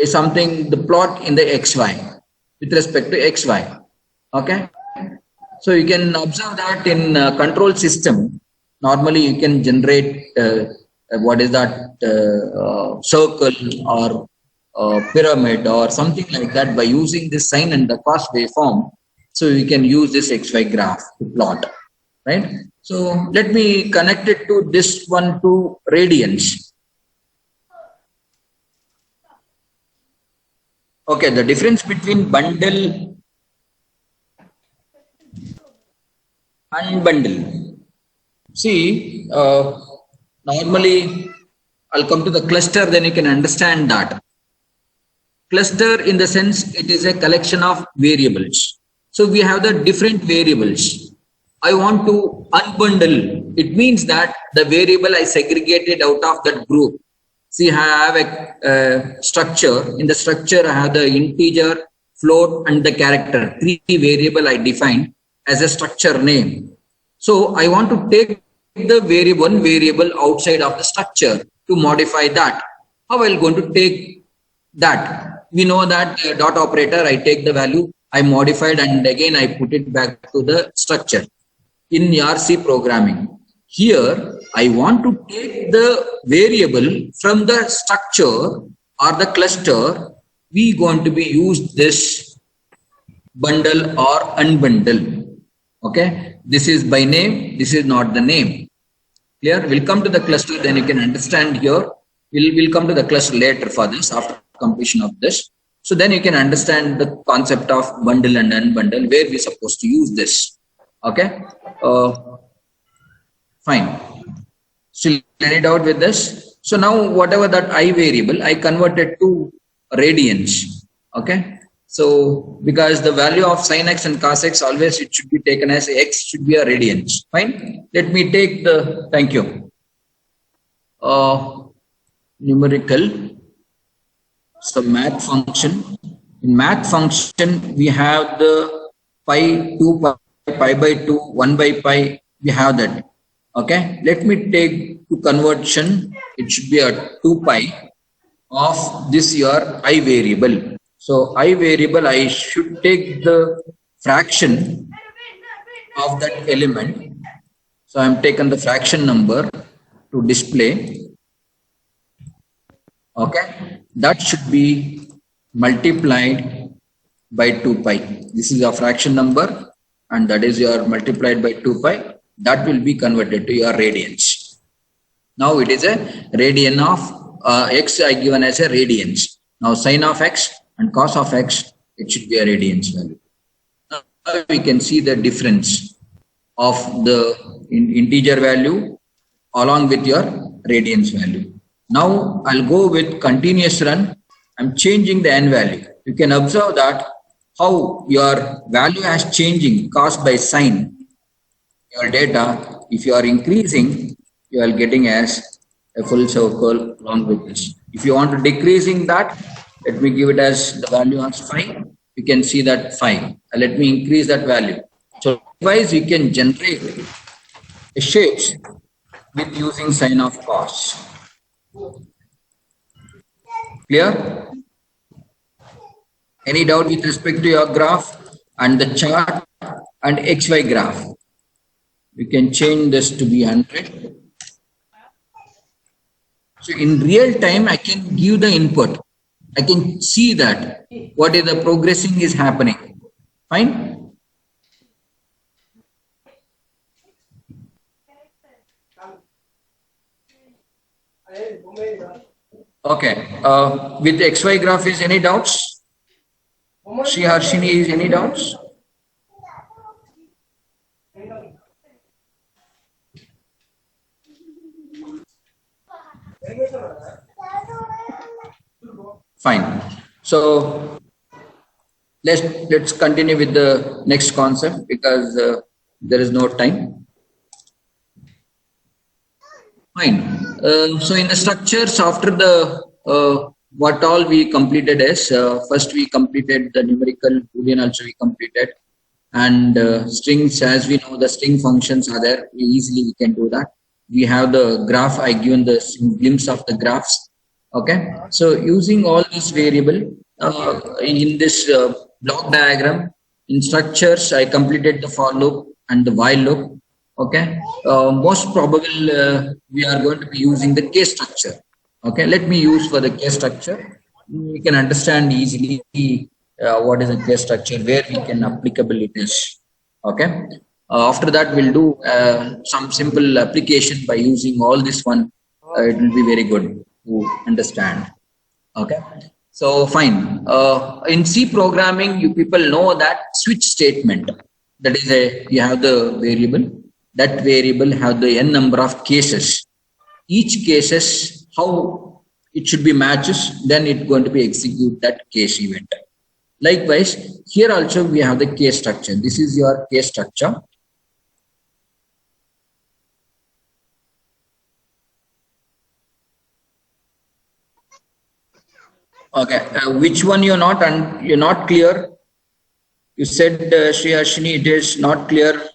something, the plot in the xy with respect to xy. Okay. So you can observe that in control system. Normally, you can generate what is that circle or pyramid or something like that by using this sine and the cos waveform. So you can use this XY graph to plot, right? So let me connect it to this one to radians. Okay, the difference between bundle and bundle. See, normally I'll come to the cluster, then you can understand that. Cluster in the sense it is a collection of variables. So we have the different variables. I want to unbundle. It means that the variable I segregated out of that group. See, I have a structure. In the structure, I have the integer, float, and the character. Three variable I defined as a structure name. So I want to take the one variable outside of the structure to modify that. How am I going to take that? We know that dot operator, I take the value, I modified and again I put it back to the structure in RC programming. Here, I want to take the variable from the structure or the cluster. We going to be used this bundle or unbundle. Okay. This is by name. This is not the name. Clear? We'll come to the cluster. Then you can understand here. We'll come to the cluster later for this after completion of this. So then you can understand the concept of bundle and unbundle, where we're supposed to use this. Okay. Fine. Still any doubt with this? So now whatever that I variable, I converted to radians. Okay. So because the value of sin x and cos x always it should be taken as x should be a radians. Fine. Let me take the, thank you, numerical. So math function. In math function, we have the pi, 2 pi, pi by 2, 1 by pi. We have that. Okay. Let me take to conversion. It should be a 2 pi of this your I variable. So I variable, I should take the fraction of that element. So I am taken the fraction number to display. Okay, that should be multiplied by 2 pi. This is a fraction number and that is your multiplied by 2 pi. That will be converted to your radians. Now it is a radian of x I given as a radians. Now sin of x and cos of x, it should be a radians value. Now we can see the difference of the integer value along with your radians value. Now I'll go with continuous run. I'm changing the n value. You can observe that how your value has changing caused by sign. Your data, if you are increasing, you are getting as a full circle along with this. If you want to decreasing that, let me give it as the value as 5. You can see that 5. Let me increase that value. So otherwise you can generate a shapes with using sign of cos. Clear? Any doubt with respect to your graph and the chart and XY graph? We can change this to be 100. So in real time, I can give the input. I can see that what is the progressing is happening. Fine. Okay. With XY graph is any doubts? Shri Harshini is any doubts? Fine. So let's continue with the next concept because there is no time. Fine. So in the structures after the what all we completed is first we completed the numerical Boolean also we completed, and strings, as we know the string functions are there, we can do that. We have the graph, I given the glimpse of the graphs. Okay, so using all this variable in this block diagram in structures, I completed the for loop and the while loop. Okay, most probable we are going to be using the case structure. Okay, let me use for the case structure. We can understand easily what is a case structure, where we can applicable it is. Okay, after that we'll do some simple application by using all this one. It will be very good to understand. Okay, so fine. In C programming, you people know that switch statement. That is you have the variable. That variable have the n number of cases. Each cases how it should be matches, then it's going to be execute that case event. Likewise, here also we have the case structure. This is your case structure. Okay, which one you're not clear? You said Shri Ashini, it is not clear.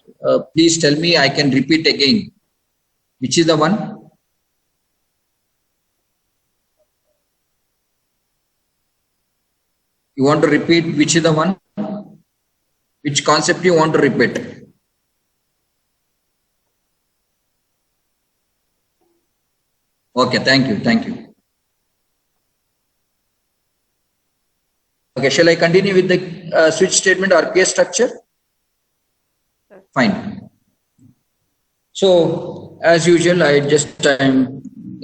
Please tell me. I can repeat again. Which is the one? You want to repeat? Which is the one? Which concept you want to repeat? Okay, thank you. Thank you. Okay, shall I continue with the switch statement or case structure? Fine. So, as usual, I'm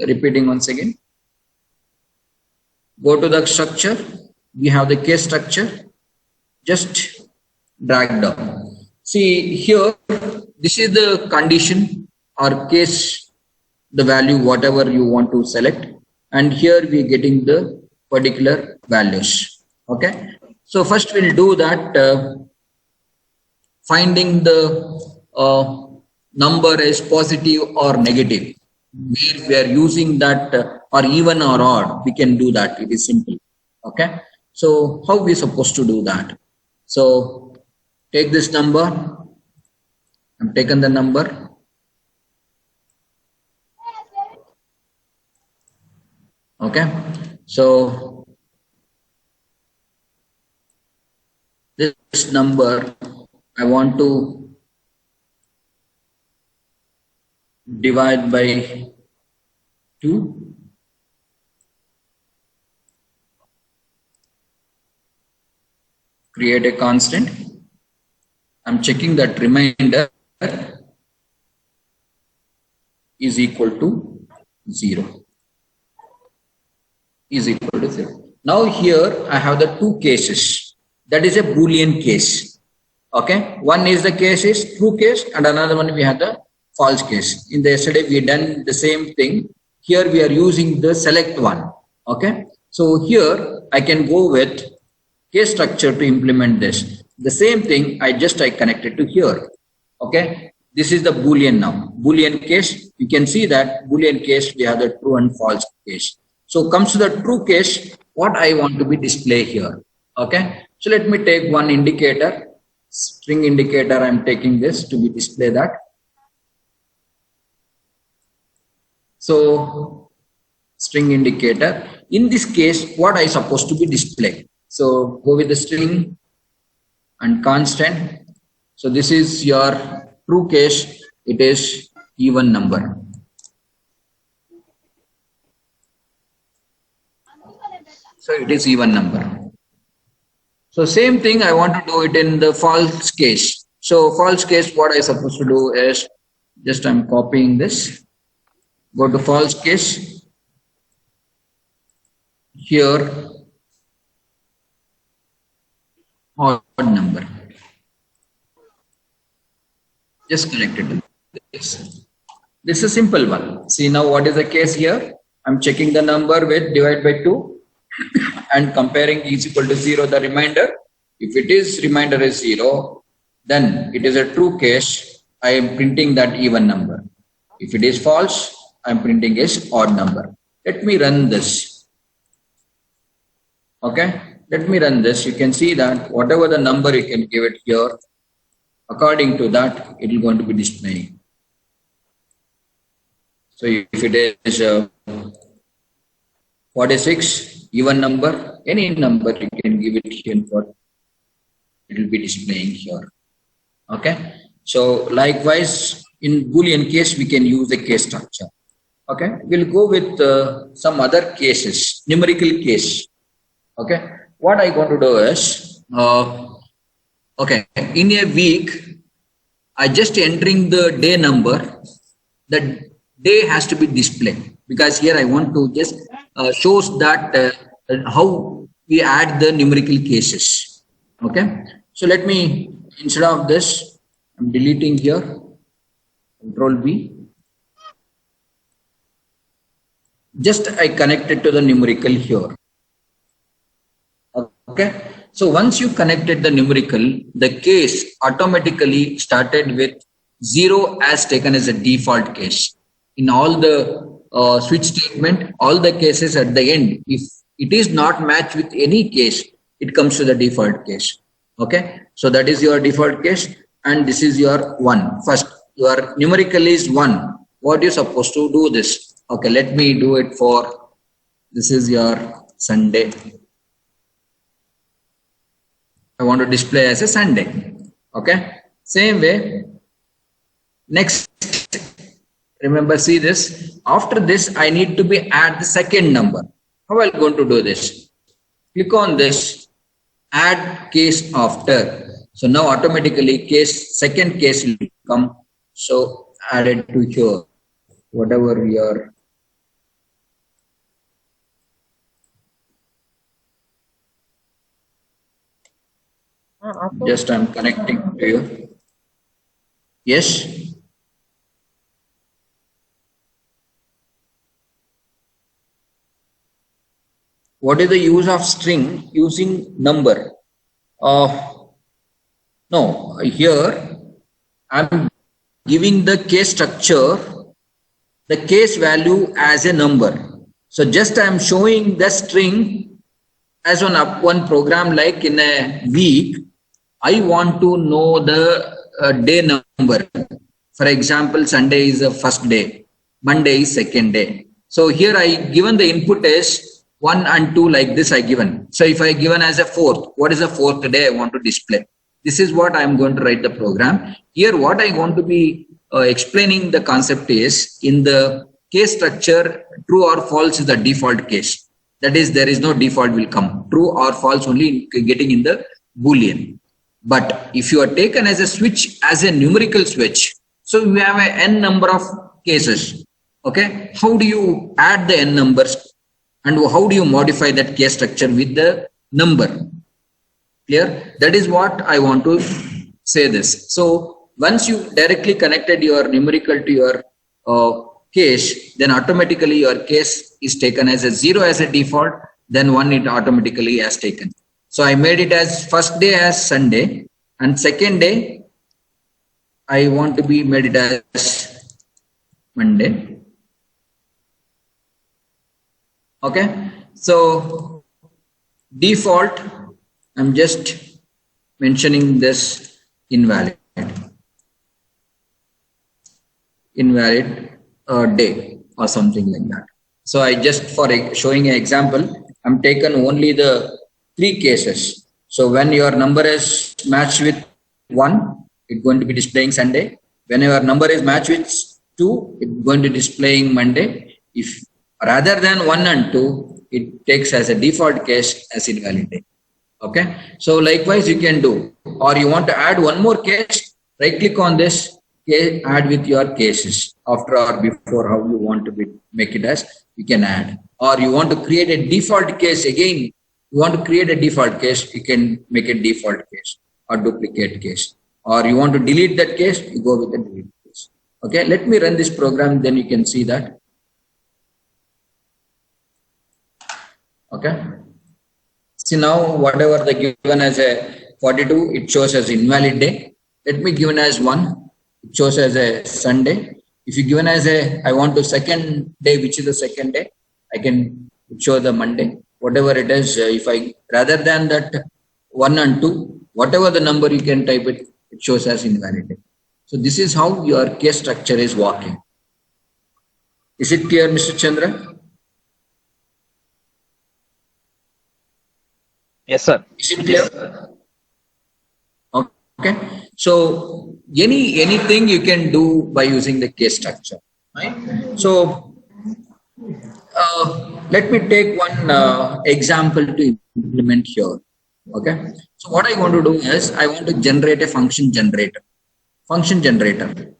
repeating once again. Go to the structure. We have the case structure. Just drag down. See here, this is the condition or case, the value, whatever you want to select. And here we are getting the particular values. Okay. So first we'll do that, finding the number is positive or negative. We are using that or even or odd. We can do that. It is simple. Okay. So how we supposed to do that? So take this number. I've taken the number. Okay. So this number I want to divide by 2. Create a constant. I'm checking that remainder is equal to 0. Is equal to 0. Now here I have the two cases. That is a Boolean case. Okay. One is the case is true case and another one we have the false case. In the yesterday we done the same thing. Here we are using the select one. Okay. So here I can go with case structure to implement this. The same thing I connected to here. Okay. This is the Boolean now. Boolean case. You can see that Boolean case we have the true and false case. So comes to the true case, what I want to be display here. Okay. So let me take one indicator, string indicator. I'm taking this to be display that. So string indicator. In this case, what I supposed to be display. So go with the string and constant. So this is your true case. It is even number. So it is even number. So same thing I want to do it in the false case. So false case, what I supposed to do is just I'm copying this. Go to false case. Here odd number. Just connect it to this. This is a simple one. See now what is the case here? I'm checking the number with divide by 2 and comparing is equal to 0 the remainder. If it is remainder is 0, then it is a true case. I am printing that even number. If it is false, I am printing is odd number. Let me run this. Okay. Let me run this. You can see that whatever the number you can give it here, according to that, it is going to be displaying. So if it is 46, even number, any number you can give it here for it will be displaying here. Okay. So likewise in Boolean case we can use the case structure. Okay. We'll go with some other cases, numerical case. Okay. What I want to do is okay, in a week I just entering the day number, the day has to be displayed because here I want to just shows that how we add the numerical cases. Okay. So let me, instead of this, I'm deleting here, Control B. Just I connected to the numerical here. Okay. So once you connected the numerical, the case automatically started with 0 as taken as a default case. In all the switch statement, all the cases at the end, if it is not matched with any case, it comes to the default case. Okay. So that is your default case and this is your 1. First, your numerical is 1. What you supposed to do this? Okay. Let me do it for, this is your Sunday. I want to display as a Sunday. Okay. Same way. Next, remember, see this. After this, I need to be add the second number. How am I going to do this? Click on this, add case after. So now automatically second case will come. So add it to here, whatever your just I'm connecting to you. Yes. what is the use of string using number? No, here I'm giving the case structure, the case value as a number. So just I'm showing the string as one program, like in a week, I want to know the day number. For example, Sunday is the first day, Monday is second day. So here I given the input is 1 and 2, like this I given. So if I given as a fourth, what is the fourth day I want to display? This is what I am going to write the program. Here what I want to be explaining the concept is, in the case structure, true or false is the default case. That is, there is no default will come. True or false only getting in the Boolean. But if you are taken as a switch, as a numerical switch, so you have a n number of cases. Okay, how do you add the n numbers and how do you modify that case structure with the number? Clear? That is what I want to say this. So once you directly connected your numerical to your case, then automatically your case is taken as a 0 as a default, then 1 it automatically has taken. So I made it as first day as Sunday, and second day I want to be made it as Monday. Okay, so default, I'm just mentioning this invalid day or something like that. So I just, for showing an example, I'm taken only the 3 cases. So when your number is matched with 1, it's going to be displaying Sunday. When your number is matched with 2, it's going to be displaying Monday. If rather than 1 and 2, it takes as a default case as invalid day. Okay. So likewise you can do, or you want to add one more case, right click on this, add with your cases, after or before, how you want to make it as, you can add. Or you want to create a default case, again, you want to create a default case, you can make a default case or duplicate case. Or you want to delete that case, you go with the delete case. Okay, let me run this program, then you can see that. Okay. See now, whatever the given as a 42, it shows as invalid day. Let me given as 1, it shows as a Sunday. If you given as a, I want to second day, which is the second day, I can show the Monday. Whatever it is, if I, rather than that 1 and 2, whatever the number you can type it, it shows as invalid day. So this is how your case structure is working. Is it clear, Mr. Chandra? Yes, sir. Is it clear? Okay. So anything you can do by using the case structure, right? So let me take one example to implement here. Okay. So what I want to do is, I want to generate a function generator. Function generator.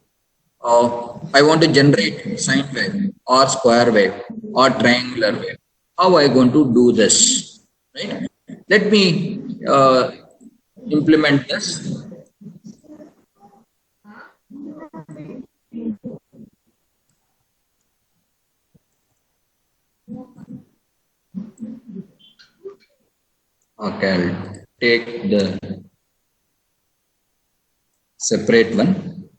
I want to generate sine wave or square wave or triangular wave. How I going to do this? Right. Let me implement this. Okay, I'll take the separate one,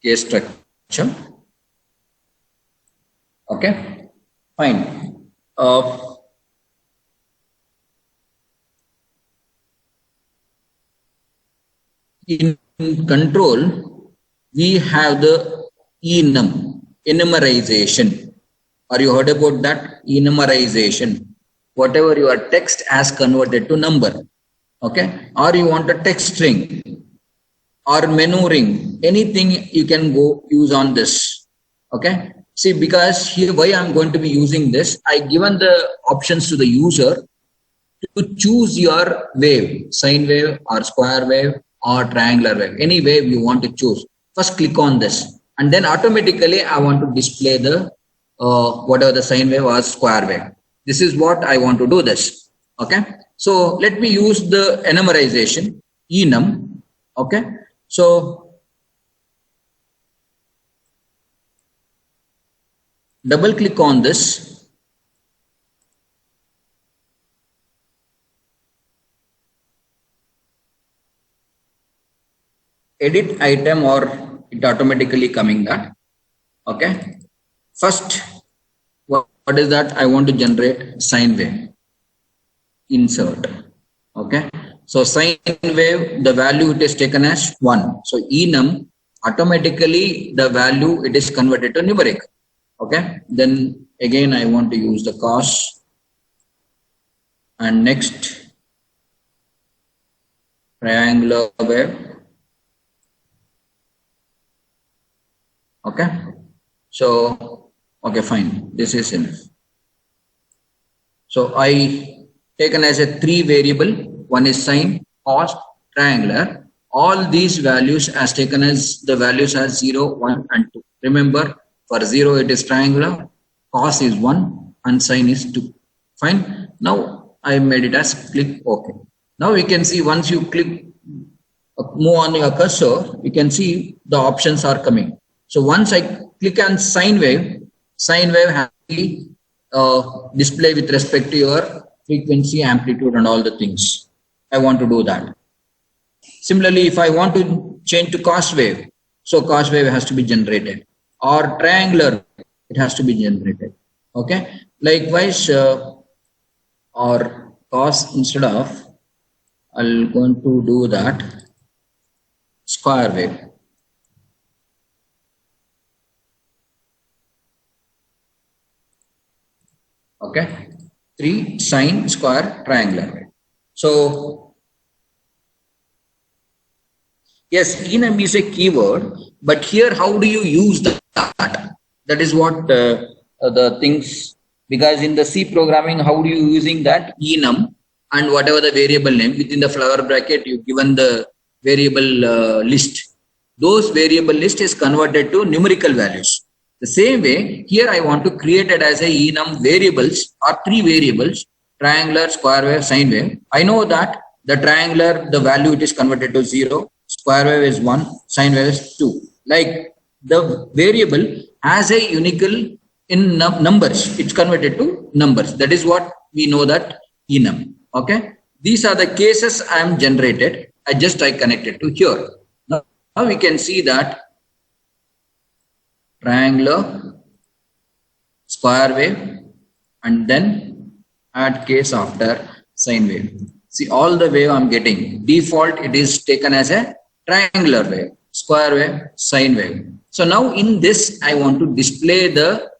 case structure. Okay, fine. In control, we have the enum, enumerization. Are you heard about that? Enumerization. Whatever your text has converted to number. Okay. Or you want a text string or menu ring, anything you can go use on this. Okay. See, because here why I'm going to be using this, I given the options to the user to choose your wave, sine wave or square wave or triangular wave, any wave you want to choose. First click on this, and then automatically I want to display the whatever the sine wave or square wave. This is what I want to do this. Okay. So let me use the enumerization, enum. Okay. So double click on this. edit item or it automatically coming that. Okay. First, what is that? I want to generate sine wave. Insert. Okay. So sine wave, the value it is taken as 1. So enum, automatically the value it is converted to numeric. Okay. Then again I want to use the cos, and next triangular wave. Okay. So okay, fine. This is enough. So I taken as a 3 variable. One is sine, cos, triangular. All these values as taken as the values as 0, 1 and 2. Remember, for 0 it is triangular, cos is 1 and sine is 2. Fine. Now I made it as click OK. Now we can see once you click, move on your cursor, you can see the options are coming. So once I click on sine wave has to display with respect to your frequency, amplitude and all the things. I want to do that. Similarly, if I want to change to cos wave, so cos wave has to be generated, or triangular, it has to be generated. Okay. Likewise, or cos instead of, I'm going to do that square wave. Okay. 3 sine square triangular. So yes, enum is a keyword, but here how do you use that? That is what the things, because in the C programming, how do you using that enum and whatever the variable name within the flower bracket, you given the variable list. Those variable list is converted to numerical values. The same way, here I want to create it as a enum variables or 3 variables, triangular, square wave, sine wave. I know that the triangular, the value it is converted to 0, square wave is 1, sine wave is 2. Like the variable has a unical in numbers, it's converted to numbers. That is what we know that enum. Okay. These are the cases I am generated. I connected to here. Now we can see that triangular, square wave, and then add case after sine wave. See, all the wave I'm getting, default it is taken as a triangular wave, square wave, sine wave. So now in this I want to display the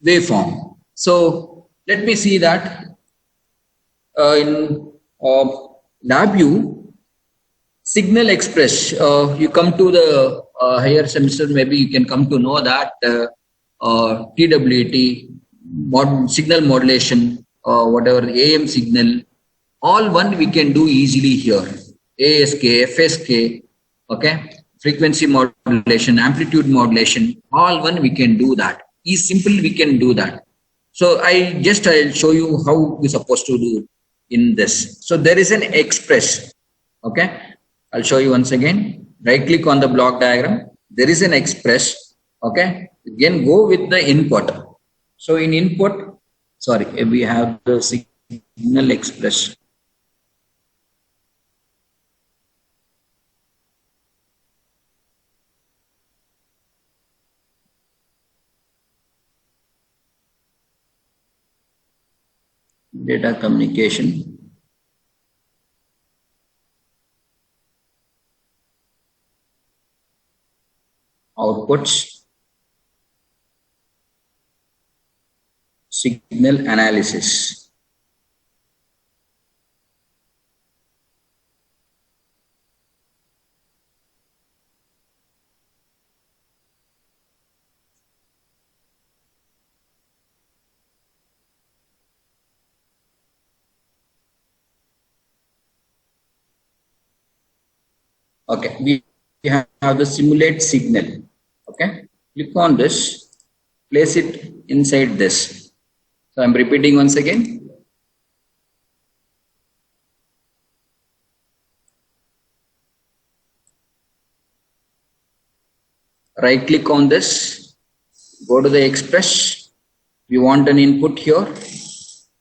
waveform. So let me see that in LabVIEW signal express. You come to the higher semester, maybe you can come to know that TWT, signal modulation, whatever AM signal, all one we can do easily here. ASK, FSK, okay, frequency modulation, amplitude modulation, all one we can do that. Simple we can do that. So I'll show you how we're supposed to do in this. So there is an express. Okay, I'll show you once again. Right click on the block diagram. There is an express. Okay, again go with the input. So in input, sorry, we have the signal express. Data communication. Outputs. Signal analysis. Okay, we have the simulate signal. Okay, click on this, place it inside this. So I'm repeating once again. Right click on this, go to the express. We want an input here.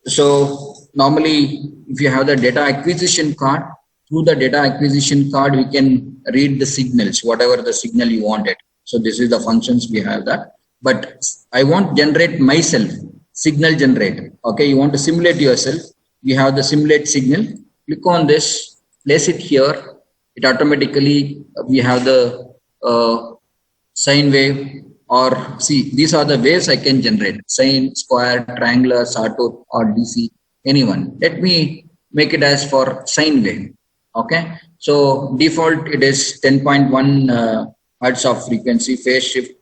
So normally if you have the data acquisition card, through the data acquisition card, we can read the signals, whatever the signal you wanted. So this is the functions we have that. But I want generate myself, signal generate. Okay, you want to simulate yourself. You have the simulate signal. Click on this, place it here. It automatically, we have the sine wave, or see, these are the waves I can generate: sine, square, triangular, sawtooth, or DC, anyone. Let me make it as for sine wave. Okay, so default it is 10.1 hertz of frequency, phase shift,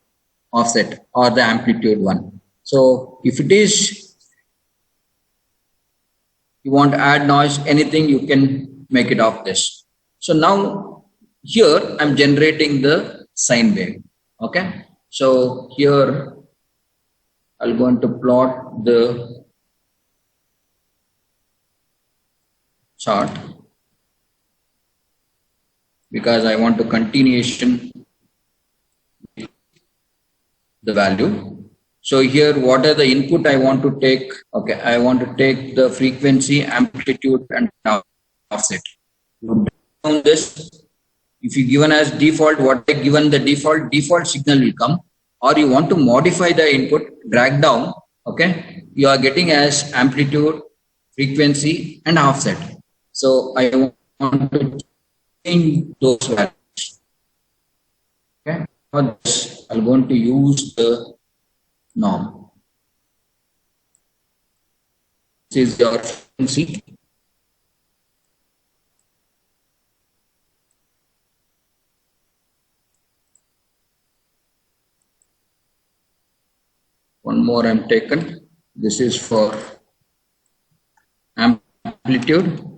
offset, or the amplitude one. So if it is, you want to add noise, anything, you can make it of this. So now here I'm generating the sine wave. Okay, so here I'm going to plot the chart because I want to continuation the value. So here, what are the input I want to take? Okay, I want to take the frequency, amplitude, and offset. On this, if you given as default, what I given the default signal will come, or you want to modify the input, drag down. Okay, you are getting as amplitude, frequency, and offset. So I want to change those values. Okay, for this, I'm going to use the norm. This is your frequency. One more I'm taken. This is for amplitude.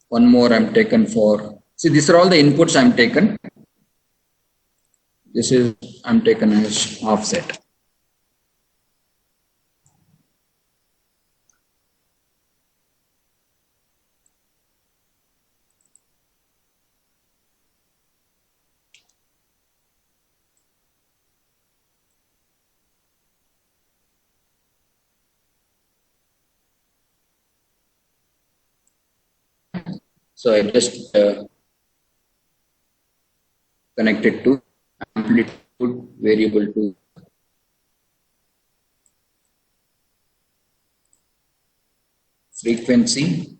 One more I'm taken for, see, these are all the inputs I'm taken. This is I'm taken as offset. So I just connected to amplitude variable to frequency.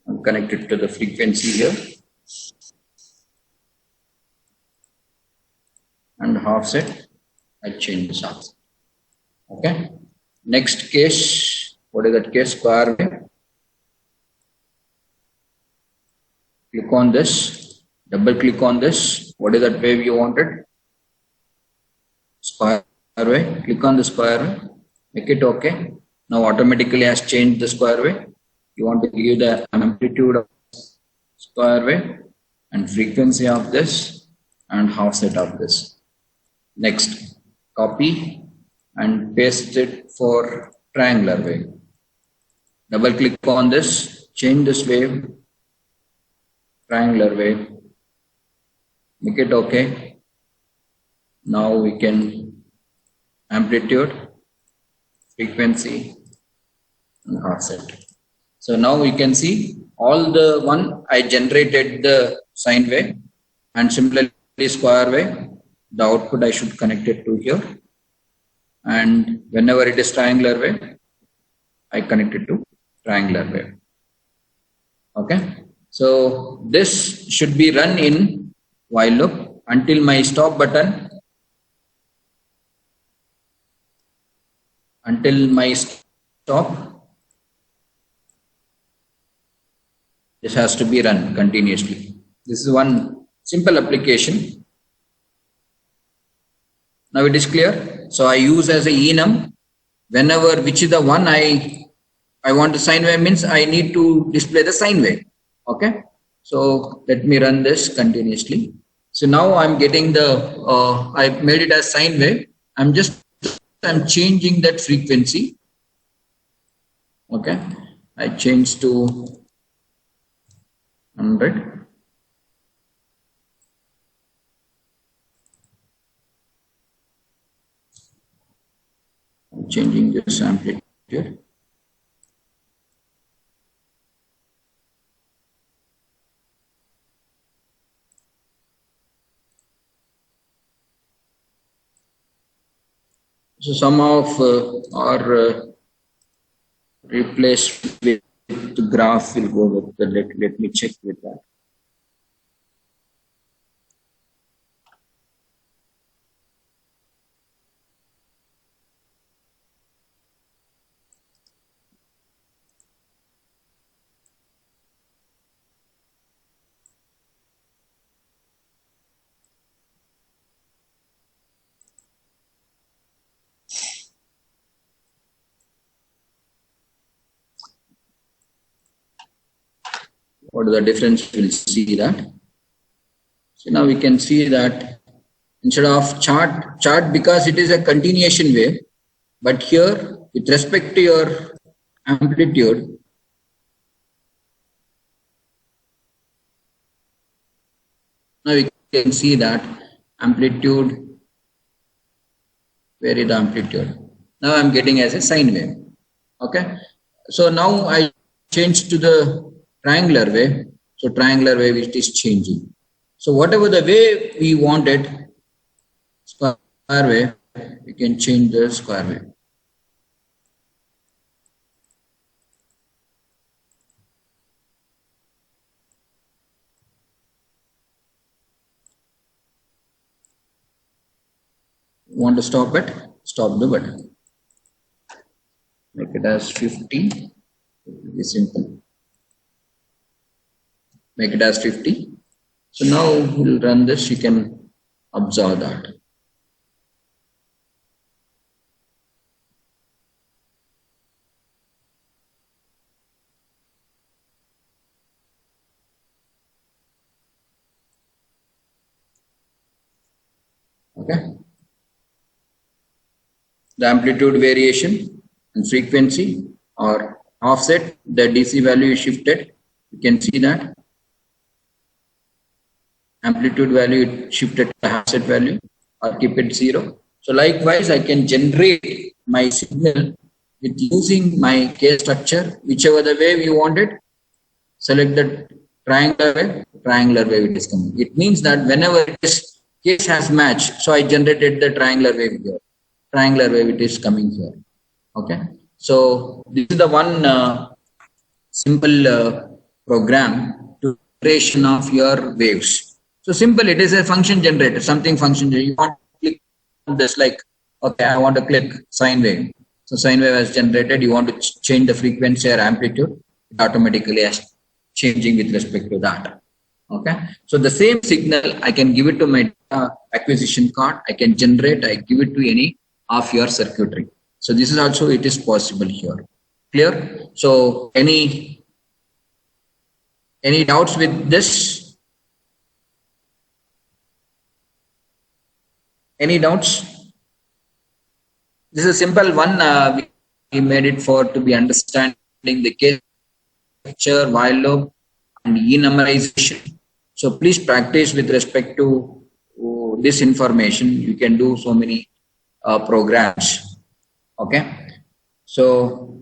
I'm connected to the frequency here, and offset. I change this offset. Okay. Next case, what is that case? Square wave. Click on this, double click on this. What is that wave you wanted? Square wave. Click on the square wave, make it okay. Now automatically has changed the square wave. You want to give the amplitude of square wave and frequency of this and offset of this. Next, copy and paste it for triangular wave. Double click on this, change this wave, triangular wave, make it okay. Now we can amplitude, frequency, and offset. So now we can see all the one I generated the sine wave, and similarly square wave, the output I should connect it to here, and whenever it is triangular wave, I connect it to triangular wave. Okay. So this should be run in while loop until my stop button, until my stop. This has to be run continuously. This is one simple application. Now it is clear. So I use as a enum whenever which is the one I want the sine wave, means I need to display the sine wave. Okay, so let me run this continuously. So now I'm getting the, I made it as sine wave. I'm changing that frequency. Okay, I changed to 100. changing this amplitude. So some of our replaced with the graph will go with the, let me check with that. What is the difference? We'll see that. So now we can see that instead of chart because it is a continuation wave, but here with respect to your amplitude, now we can see that amplitude, where is the amplitude? Now I'm getting as a sine wave. Okay. So now I change to the triangular wave. So triangular wave it is changing. So whatever the way we wanted, square wave, we can change the square wave. Want to stop it? Stop the button. Make it as 50. It will be simple. Make it as 50. So now we'll run this. You can observe that. Okay. The amplitude variation and frequency or offset, the DC value is shifted. You can see that. Amplitude value shifted to offset value or keep it 0. So likewise, I can generate my signal with using my K structure, whichever the wave you wanted. Select the triangular wave it is coming. It means that whenever this case has matched, so I generated the triangular wave here. Triangular wave it is coming here. Okay. So this is the one simple program to generation of your waves. So simple, it is a function generator, something function generator. You want to click on this like, okay, I want to click sine wave. So sine wave has generated, you want to change the frequency or amplitude, it automatically is changing with respect to that. Okay. So the same signal, I can give it to my acquisition card, I can generate, I give it to any of your circuitry. So this is also, it is possible here. Clear? So any doubts with this? Any doubts? This is a simple one. We made it for to be understanding the case structure, while loop, and enumerization. So please practice with respect to this information. You can do so many programs. Okay. So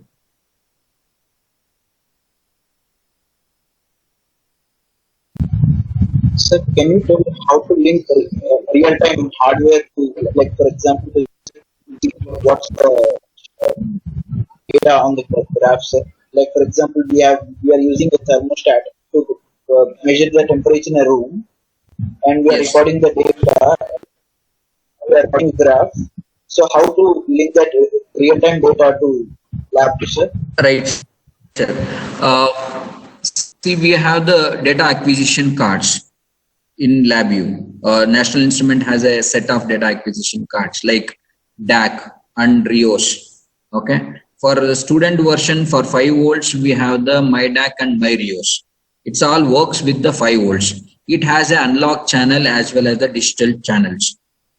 Sir, can you tell me how to link real-time hardware to, like, for example, what's the data on the graph, sir? Like, for example, we are using a thermostat to measure the temperature in a room, and we are yes. recording the data. We are recording graph. So, how to link that real-time data to lab, sir? Right. See, we have the data acquisition cards in LabVIEW. National Instrument has a set of data acquisition cards like DAC and RIOS. Okay. For the student version for 5 volts, we have the MyDAC and MyRIOS. It's all works with the 5 volts. It has an analog channel as well as the digital channels.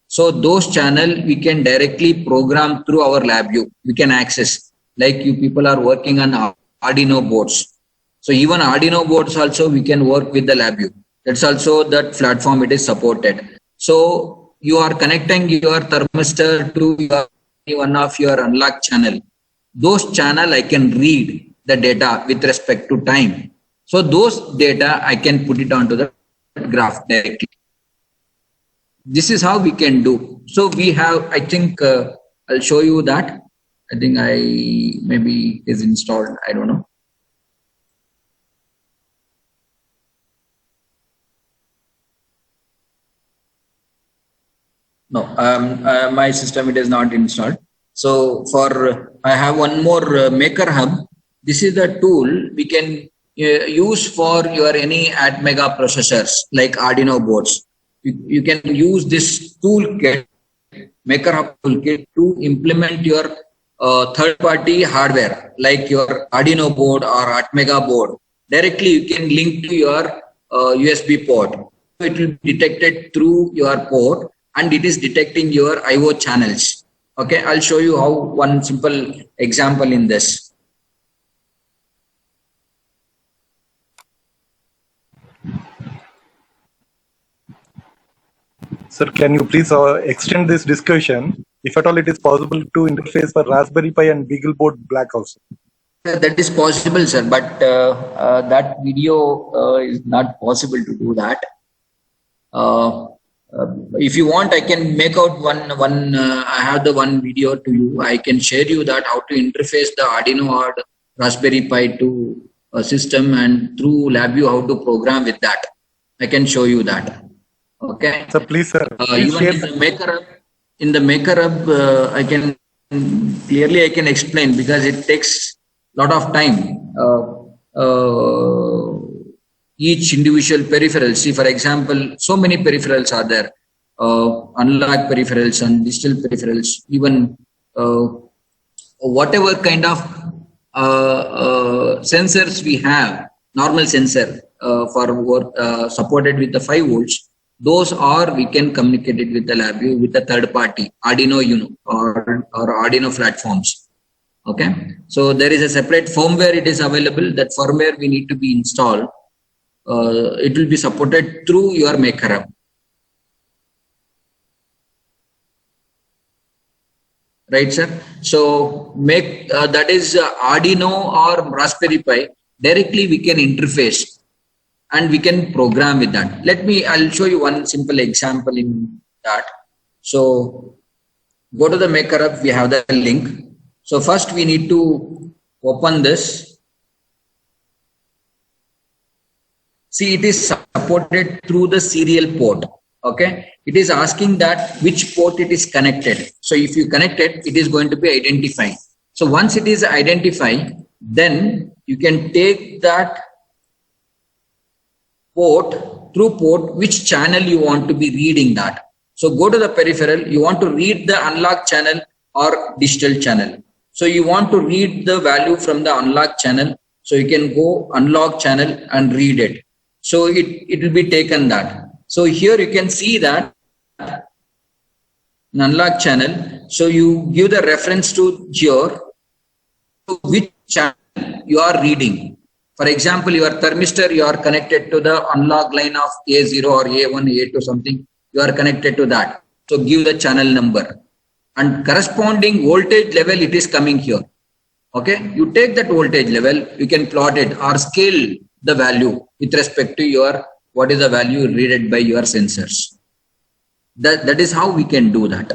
So those channel we can directly program through our LabVIEW. We can access, like you people are working on Arduino boards. So even Arduino boards also we can work with the LabVIEW. That's also that platform it is supported. So you are connecting your thermistor to your one of your unlocked channel, those channel I can read the data with respect to time. So those data I can put it onto the graph directly. This is how we can do. So we have, I think I'll show you that. I think maybe is installed. I don't know. No, my system, it is not installed. So I have one more Maker Hub. This is the tool we can use for your any Atmega processors like Arduino boards. You can use this toolkit, Maker Hub toolkit, to implement your third-party hardware like your Arduino board or Atmega board. Directly, you can link to your USB port. It will be detected through your port, and it is detecting your I/O channels. Okay, I'll show you how one simple example in this. Sir, can you please extend this discussion, if at all it is possible, to interface for Raspberry Pi and BeagleBoard Black also? That is possible, sir, but that video is not possible to do that. If you want, I can make out one. I have the one video to you. I can share you that how to interface the Arduino or Raspberry Pi to a system, and through LabVIEW how to program with that. I can show you that. Okay. So please, sir. Please even in the Maker Hub, I can clearly explain, because it takes a lot of time. Each individual peripheral. See, for example, so many peripherals are there. Unlocked peripherals and digital peripherals. Even whatever kind of sensors we have, normal sensor for supported with the 5 volts. Those are, we can communicate it with the LabVIEW with a third party, Arduino Uno or Arduino platforms. Okay. So there is a separate firmware it is available. That firmware we need to be installed. It will be supported through your Maker Hub. Right, sir? So that is Arduino or Raspberry Pi. Directly we can interface and we can program with that. I'll show you one simple example in that. So go to the Maker Hub, we have the link. So first we need to open this. See, it is supported through the serial port. Okay. It is asking that which port it is connected. So if you connect it, it is going to be identified. So once it is identified, then you can take that through port, which channel you want to be reading that. So go to the peripheral, you want to read the unlocked channel or digital channel. So you want to read the value from the unlocked channel. So you can go unlock channel and read it. So it will be taken that. So here you can see that unlocked channel. So you give the reference to which channel you are reading. For example, your thermistor, you are connected to the unlock line of A0 or A1, A2 something. You are connected to that. So give the channel number. And corresponding voltage level, it is coming here. Okay. You take that voltage level, you can plot it or scale the value with respect to what is the value read by your sensors. That is how we can do that.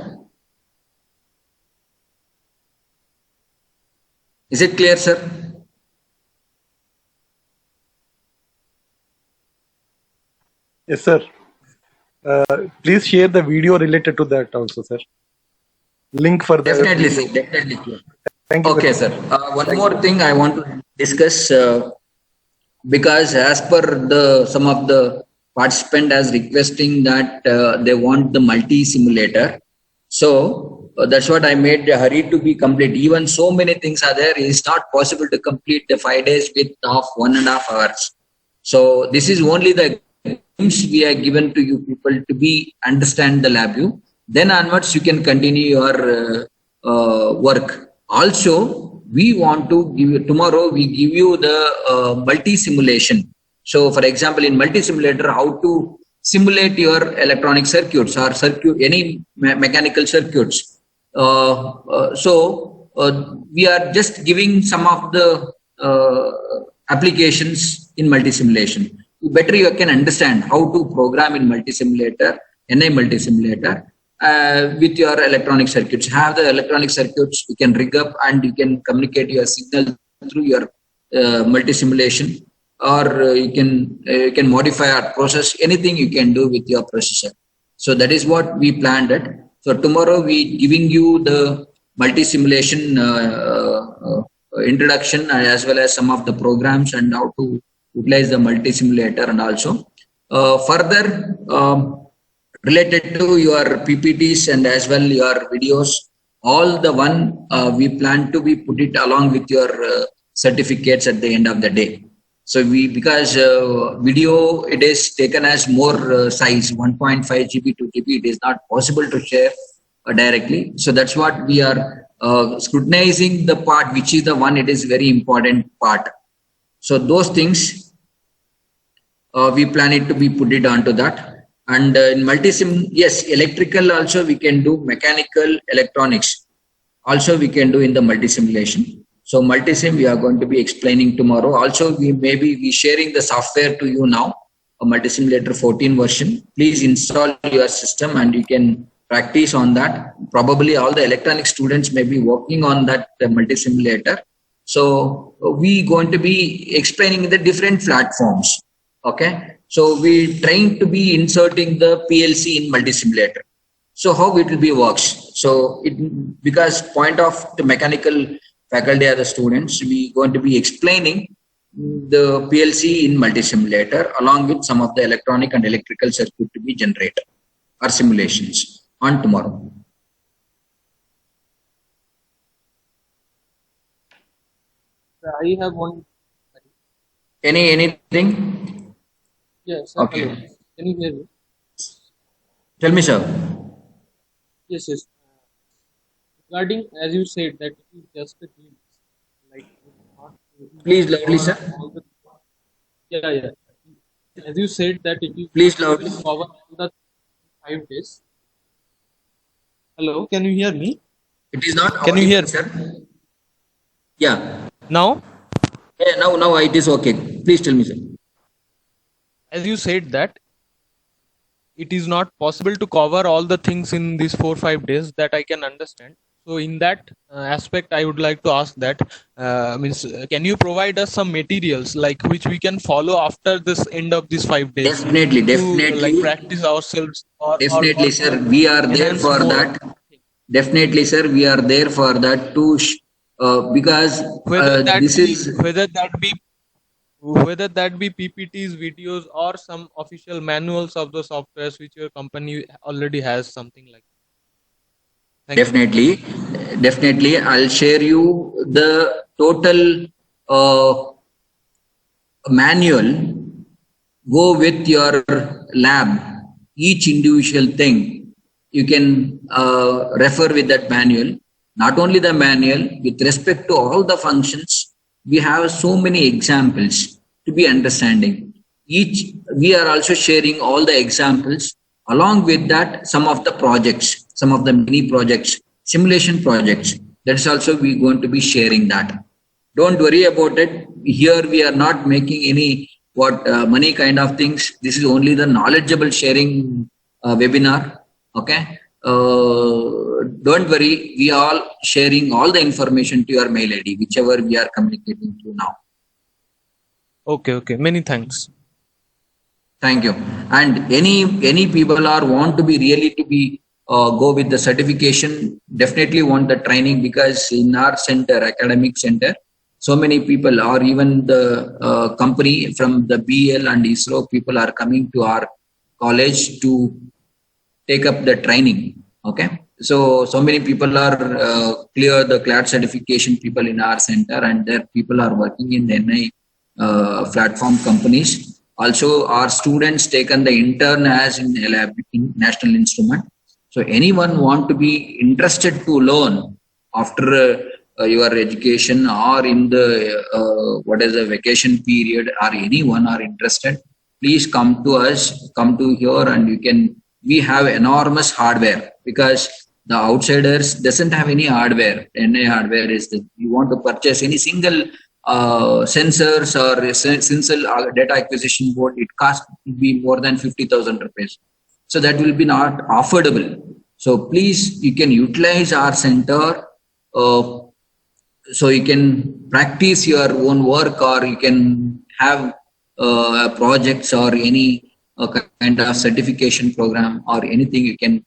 Is it clear, sir? Yes, sir. Please share the video related to that also, sir. Link for that. Definitely, sir. Definitely. Thank you. Okay, sir. One more thing I want to discuss, because as per some of the participant as requesting that they want the multi-simulator. So that's what I made a hurry to be complete. Even so many things are there. It's not possible to complete the 5 days with 1.5 hours. So this is only the glimpse we are given to you people to understand the LabVIEW. Then onwards you can continue your work. Also, we want to give you, tomorrow we give you the multi-simulation. So for example, in multi-simulator, how to simulate your electronic circuits or any mechanical circuits. We are just giving some of the applications in multi-simulation. Better you can understand how to program in multi-simulator, NI multi-simulator, with your electronic circuits. Have the electronic circuits you can rig up and you can communicate your signal through your multi-simulation, or you can modify or process anything you can do with your processor. So that is what we planned it. So tomorrow we giving you the multi-simulation introduction as well as some of the programs and how to utilize the multi-simulator, and also further related to your PPTs and as well your videos, all the one we plan to be put it along with your certificates at the end of the day. So because video, it is taken as more size, 1.5 GB, 2 GB, it is not possible to share directly. So that's what we are scrutinizing the part, which is the one, it is very important part. So those things, we plan it to be put it onto that. And in multi-sim, yes, electrical also we can do, mechanical, electronics also we can do in the multi-simulation. So multi-sim we are going to be explaining tomorrow. Also we may be sharing the software to you now, a multi-simulator 14 version. Please install your system and you can practice on that. Probably all the electronic students may be working on that multi-simulator. So we going to be explaining the different platforms. Okay. So we trying to be inserting the PLC in multi-simulator. So how it will be works. So because point of the mechanical faculty are the students, we going to be explaining the PLC in multi-simulator along with some of the electronic and electrical circuit to be generated or simulations on tomorrow. I have one. Anything? Yes. Okay. Hello. Can you hear me? Tell me, sir. Yes. Regarding, as you said, that it is just a glimpse. Like, Please loudly, sir. Yeah. As you said that it is Please loudly. cover the 5 days. Hello, can you hear me? It is not. Can you hear, sir? Yeah. now? Yeah. Now it is okay. Please tell me, sir. As you said that it is not possible to cover all the things in these 4-5 days, that I can understand. So in that aspect, I would like to ask that can you provide us some materials like which we can follow after this end of these 5 days? Definitely. To, like, practice ourselves. Definitely, sir. We are there for that. Definitely, sir. We are there for that too. Because whether that be PPTs, videos, or some official manuals of the softwares which your company already has, something like that. Definitely, I'll share you the total manual. Go with your lab, each individual thing you can refer with that manual. Not only the manual, with respect to all the functions, we have so many examples to be understanding. We are also sharing all the examples. Along with that, some of the projects, some of the mini projects, simulation projects, that's also we going to be sharing that. Don't worry about it. Here we are not making any money kind of things. This is only the knowledgeable sharing webinar. Okay. Don't worry. We are all sharing all the information to your mail ID, whichever we are communicating to now. Okay. Many thanks. Thank you. And any people are want to be really to be go with the certification, definitely want the training, because in our center, academic center, so many people, or even the company from the BL and ISRO people are coming to our college to take up the training. Okay. So many people are clear the CLAT certification people in our center, and their people are working in NI platform companies. Also, our students taken the intern as in National Instrument. So anyone want to be interested to learn after your education or in the what is the vacation period, or anyone are interested, please come to us, come to here, and we have enormous hardware, because The outsiders doesn't have any hardware. NI hardware is the, you want to purchase any single sensors or single data acquisition board, it costs be more than 50,000 rupees. So that will be not affordable. So please, you can utilize our center. So you can practice your own work, or you can have projects or any kind of certification program or anything you can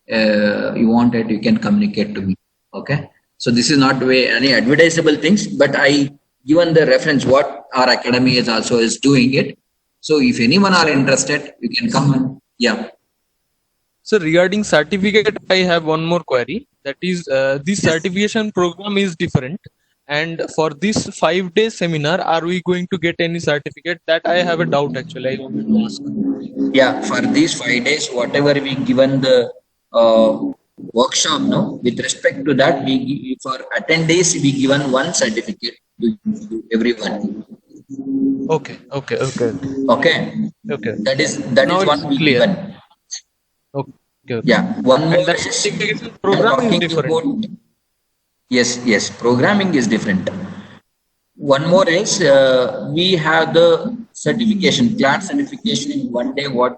you wanted, you can communicate to me. Okay. So this is not any advertisable things, but I given the reference what our academy is also is doing it. So if anyone are interested, you can come and yeah. So regarding certificate, I have one more query. That is, this certification program is different. And for this 5-day seminar, are we going to get any certificate? That I have a doubt actually. I wanted to ask. Yeah, for these 5 days, whatever we given the workshop, no, with respect to that, we for attendees we given one certificate to everyone. Okay. Okay. That is Now what it's we clear. given. Okay. Yeah. One more. And that certification program is different. Yes. Programming is different. One more is we have the certification, class certification in one day. What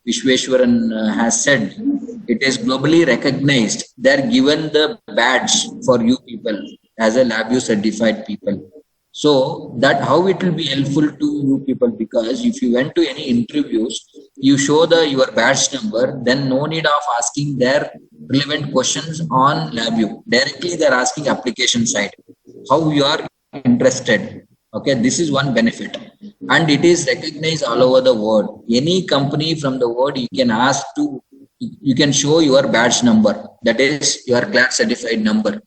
Vishweshwaran has said, it is globally recognized. They're given the badge for you people as a LabVIEW certified people. So that how it will be helpful to you people, because if you went to any interviews, you show your badge number, then no need of asking their relevant questions on LabVIEW. Directly they're asking application side, how you are interested. Okay, this is one benefit, and it is recognized all over the world. Any company from the world, you can ask to, you can show your badge number, that is your class certified number.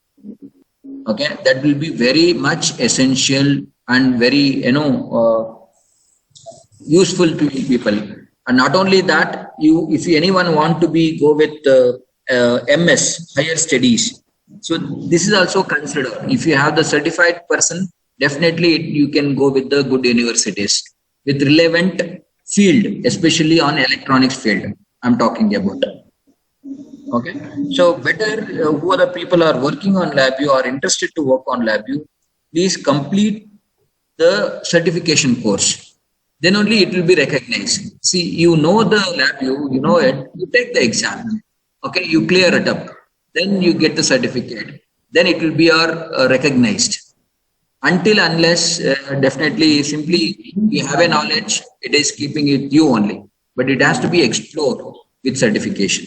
Okay, that will be very much essential and very useful to people. And not only that, if anyone want to go with MS, higher studies, so this is also considered. If you have the certified person, definitely you can go with the good universities with relevant field, especially on electronics field I'm talking about. Okay, so better who are the people are working on LabVIEW or interested to work on LabVIEW, please complete the certification course. Then only it will be recognized. See, you know the LabVIEW, you know it, you take the exam. Okay, you clear it up. Then you get the certificate. Then it will be recognized. Until unless, definitely, simply you have a knowledge, it is keeping it you only. But it has to be explored with certification.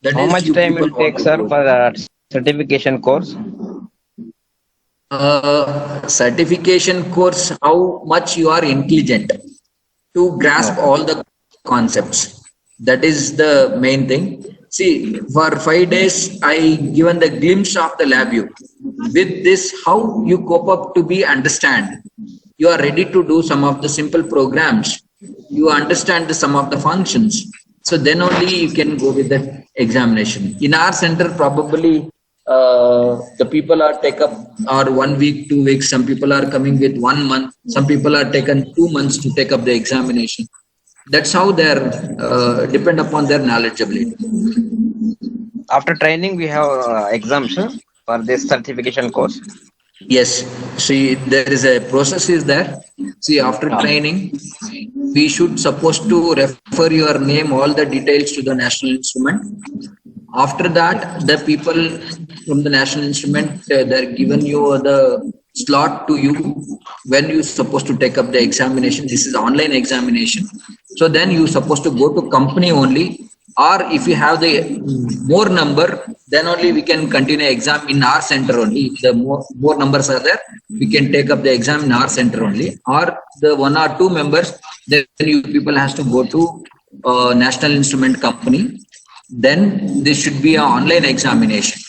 That How much time will take, sir, for the certification course? Certification course, how much you are intelligent to grasp all the concepts. That is the main thing. See, for 5 days, I given the glimpse of the LabVIEW. With this, how you cope up to understand. You are ready to do some of the simple programs. You understand some of the functions. So then only you can go with the examination. In our center, probably the people are take up or 1 week, 2 weeks. Some people are coming with 1 month. Some people are taken 2 months to take up the examination. That's how they're depend upon their knowledgeability. After training, we have exams for this certification course. Yes. See, there is a process is there. See, after training, we should supposed to refer your name, all the details to the National Instrument. After that, the people from the National Instrument, they're given you the slot to you when you're supposed to take up the examination. This is online examination. So then you're supposed to go to company only, or if you have the more number, then only we can continue exam in our center only. If the more numbers are there, we can take up the exam in our center only, or the 1 or 2 members, then you people has to go to National Instrument company. Then this should be an online examination.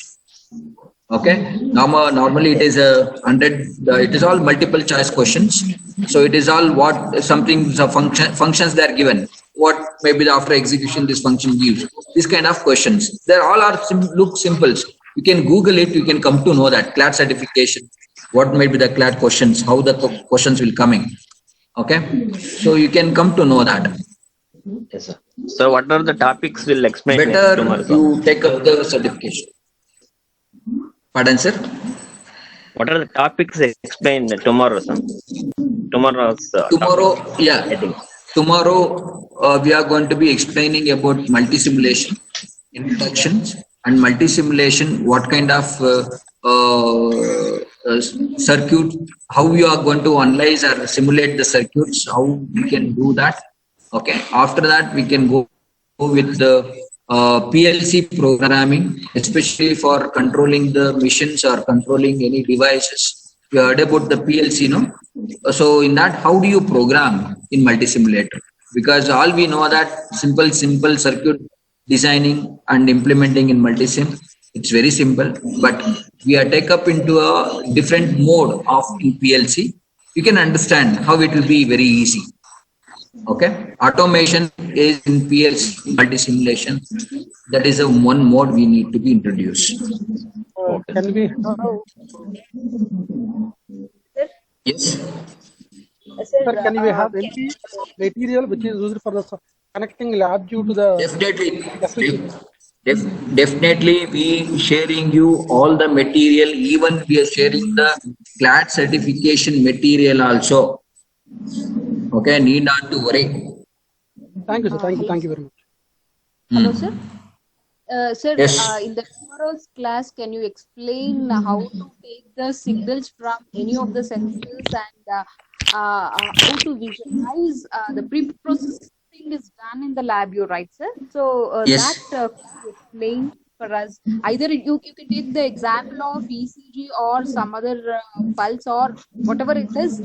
Okay, normally it is 100. It is all multiple choice questions. So it is all what something functions they are given. What maybe after execution this function gives. This kind of questions. They all are look simple. You can Google it. You can come to know that CLAT certification. What may be the CLAT questions? How the questions will coming. Okay, so you can come to know that. Yes, sir. So what are the topics we'll explain Better tomorrow, sir? you take up the certification. Pardon, sir? What are the topics explained tomorrow, sir? Tomorrow's Tomorrow, topic, yeah. I think. Tomorrow, we are going to be explaining about multi-simulation, introductions, and multi-simulation, what kind of circuit, how you are going to analyze or simulate the circuits, how we can do that. Okay. After that, we can go with the PLC programming, especially for controlling the machines or controlling any devices. You heard about the PLC, no? So in that, how do you program in multi-simulator? Because all we know that simple circuit designing and implementing in multi-sim, it's very simple, but we are take up into a different mode of in PLC. You can understand how it will be very easy. Okay, automation is in PLC multi-simulation. That is a one mode we need to be introduced. Can we Yes. sir, can we have any material which is used for the connecting lab due to the Definitely, we sharing you all the material. Even we are sharing the CLAT certification material also. Okay, need not to worry. Thank you, sir. Thank you very much. Hello, sir. Sir, Yes. in the tomorrow's class, can you explain how to take the signals from any of the sensors and how to visualize the pre-processing is done in the lab, you're right, sir? So Yes. that could you explain for us. Either you can take the example of ECG or some other pulse or whatever it is,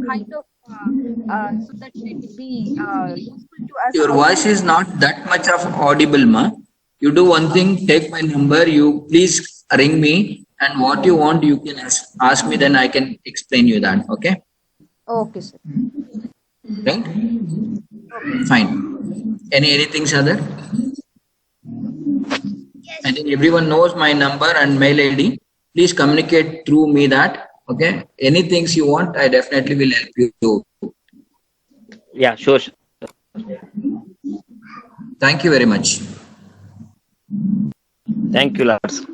kind of so that it will be useful to us. Your voice is not that much of audible, ma. You do one thing, take my number, you please ring me, and what you want, you can ask me, then I can explain you that. Okay? Okay, sir. Right? Fine. Anything, other? I think everyone knows my number and mail ID. Please communicate through me that. Okay? Anything you want, I definitely will help you. Yeah, sure. Thank you very much. Thank you, Lars.